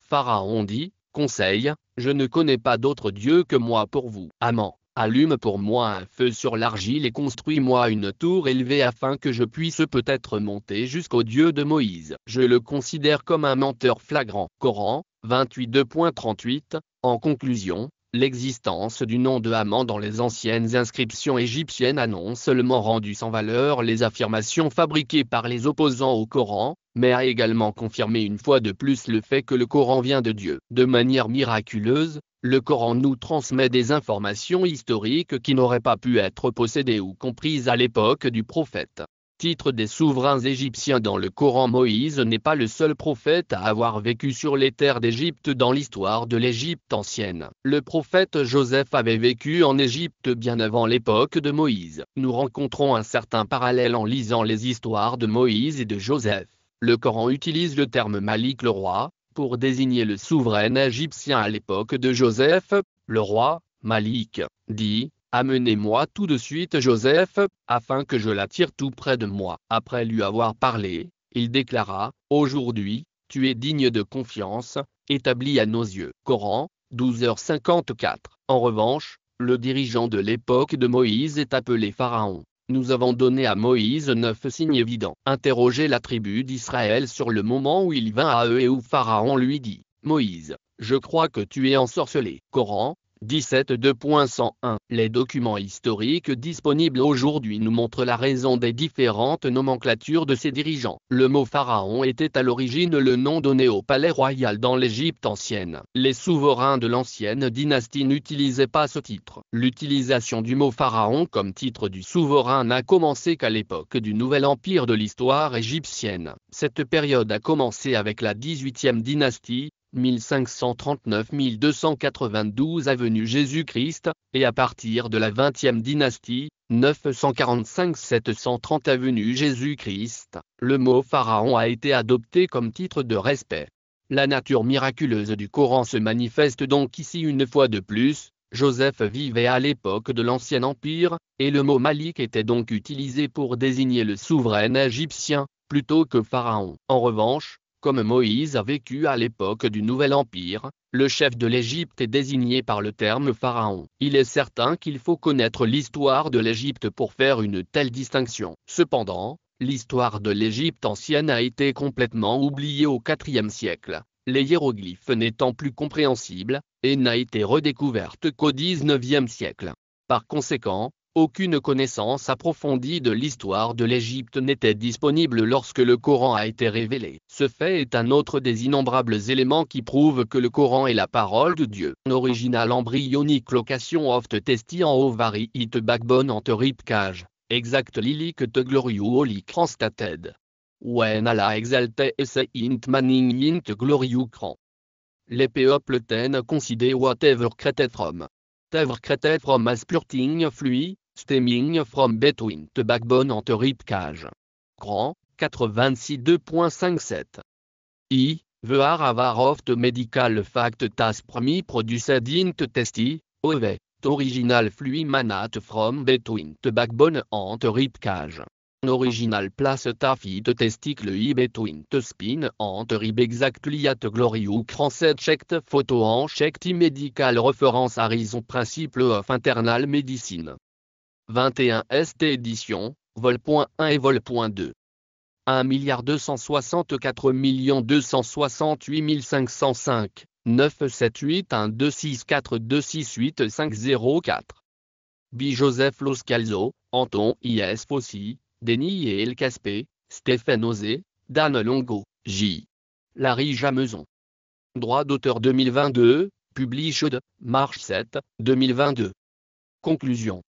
Pharaon dit, « Conseil, je ne connais pas d'autre Dieu que moi pour vous. Haman, allume pour moi un feu sur l'argile et construis-moi une tour élevée afin que je puisse peut-être monter jusqu'au Dieu de Moïse. » Je le considère comme un menteur flagrant. Coran, 28:38. En conclusion, l'existence du nom de Haman dans les anciennes inscriptions égyptiennes a non seulement rendu sans valeur les affirmations fabriquées par les opposants au Coran, mais a également confirmé une fois de plus le fait que le Coran vient de Dieu. De manière miraculeuse, le Coran nous transmet des informations historiques qui n'auraient pas pu être possédées ou comprises à l'époque du prophète. Titre des souverains égyptiens dans le Coran. Moïse n'est pas le seul prophète à avoir vécu sur les terres d'Égypte dans l'histoire de l'Égypte ancienne. Le prophète Joseph avait vécu en Égypte bien avant l'époque de Moïse. Nous rencontrons un certain parallèle en lisant les histoires de Moïse et de Joseph. Le Coran utilise le terme Malik le roi, pour désigner le souverain égyptien à l'époque de Joseph. Le roi, Malik, dit, « Amenez-moi tout de suite Joseph, afin que je l'attire tout près de moi. » Après lui avoir parlé, il déclara, « Aujourd'hui, tu es digne de confiance, établi à nos yeux. » Coran, 12h54. En revanche, le dirigeant de l'époque de Moïse est appelé Pharaon. Nous avons donné à Moïse 9 signes évidents. Interrogez la tribu d'Israël sur le moment où il vint à eux et où Pharaon lui dit, « Moïse, je crois que tu es ensorcelé. » Coran, 17:2.101. Les documents historiques disponibles aujourd'hui nous montrent la raison des différentes nomenclatures de ces dirigeants. Le mot pharaon était à l'origine le nom donné au palais royal dans l'Égypte ancienne. Les souverains de l'ancienne dynastie n'utilisaient pas ce titre. L'utilisation du mot pharaon comme titre du souverain n'a commencé qu'à l'époque du nouvel empire de l'histoire égyptienne. Cette période a commencé avec la 18e dynastie, 1539-1292 avenue Jésus-Christ, et à partir de la 20e dynastie, 945-730 avenue Jésus-Christ, le mot pharaon a été adopté comme titre de respect. La nature miraculeuse du Coran se manifeste donc ici une fois de plus. Joseph vivait à l'époque de l'Ancien Empire, et le mot Malik était donc utilisé pour désigner le souverain égyptien, plutôt que pharaon. En revanche, comme Moïse a vécu à l'époque du Nouvel Empire, le chef de l'Égypte est désigné par le terme pharaon. Il est certain qu'il faut connaître l'histoire de l'Égypte pour faire une telle distinction. Cependant, l'histoire de l'Égypte ancienne a été complètement oubliée au IVe siècle, les hiéroglyphes n'étant plus compréhensibles, et n'a été redécouverte qu'au XIXe siècle. Par conséquent, aucune connaissance approfondie de l'histoire de l'Égypte n'était disponible lorsque le Coran a été révélé. Ce fait est un autre des innombrables éléments qui prouvent que le Coran est la parole de Dieu. Original embryonic location of the testi en ovary it backbone ante rib cage, exact lilic te gloriou holy cranstated. When Allah exalte esse int manning int gloriou cran. Les people ten consider whatever created from. Whatever created from as purting flui, stemming from between the backbone ante rib cage. Cran, 86:2.57. I, the aravar of the medical fact tas primi produced in the testi, ove, original flui manat from between the backbone ante rib cage. Original place tafi de testicle I between the spin ante rib exactly at gloriou crancet checked photo en checked medical reference horizon principle of internal medicine. 21 St édition, vol.1 et vol.2. 1 264 268 505, 978-1264-268-504. Bi Joseph Loscalzo, Anton I.S. Fossi, Denis et El Caspé, Stéphane Osé, Dan Longo, J. Larry Jameson. Droit d'auteur 2022, published, March 7, 2022. Conclusion.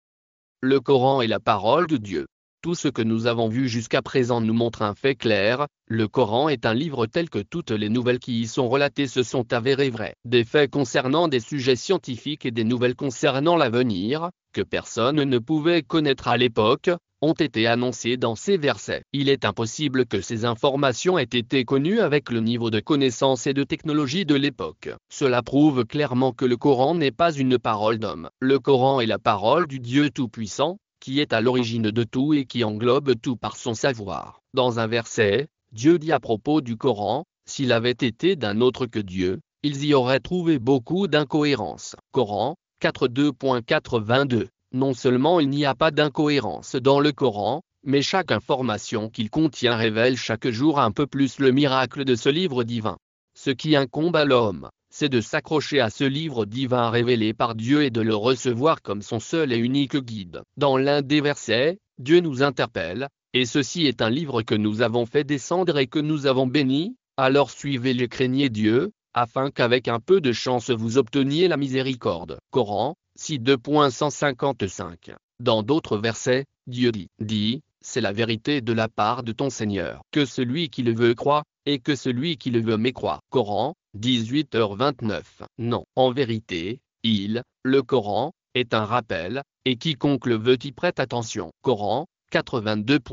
Le Coran est la parole de Dieu. Tout ce que nous avons vu jusqu'à présent nous montre un fait clair, le Coran est un livre tel que toutes les nouvelles qui y sont relatées se sont avérées vraies. Des faits concernant des sujets scientifiques et des nouvelles concernant l'avenir, que personne ne pouvait connaître à l'époque, ont été annoncées dans ces versets. Il est impossible que ces informations aient été connues avec le niveau de connaissance et de technologie de l'époque. Cela prouve clairement que le Coran n'est pas une parole d'homme. Le Coran est la parole du Dieu Tout-Puissant, qui est à l'origine de tout et qui englobe tout par son savoir. Dans un verset, Dieu dit à propos du Coran, « S'il avait été d'un autre que Dieu, ils y auraient trouvé beaucoup d'incohérences. » Coran 4.2.4-22. Non seulement il n'y a pas d'incohérence dans le Coran, mais chaque information qu'il contient révèle chaque jour un peu plus le miracle de ce livre divin. Ce qui incombe à l'homme, c'est de s'accrocher à ce livre divin révélé par Dieu et de le recevoir comme son seul et unique guide. Dans l'un des versets, Dieu nous interpelle, « Et ceci est un livre que nous avons fait descendre et que nous avons béni, alors suivez-le et craignez Dieu, afin qu'avec un peu de chance vous obteniez la miséricorde. » Coran 6.2.155. Dans d'autres versets, Dieu dit, c'est la vérité de la part de ton Seigneur. Que celui qui le veut croit, et que celui qui le veut mécroit. Coran 18h29. Non, en vérité, le Coran, est un rappel, et quiconque le veut y prête attention. Coran 82.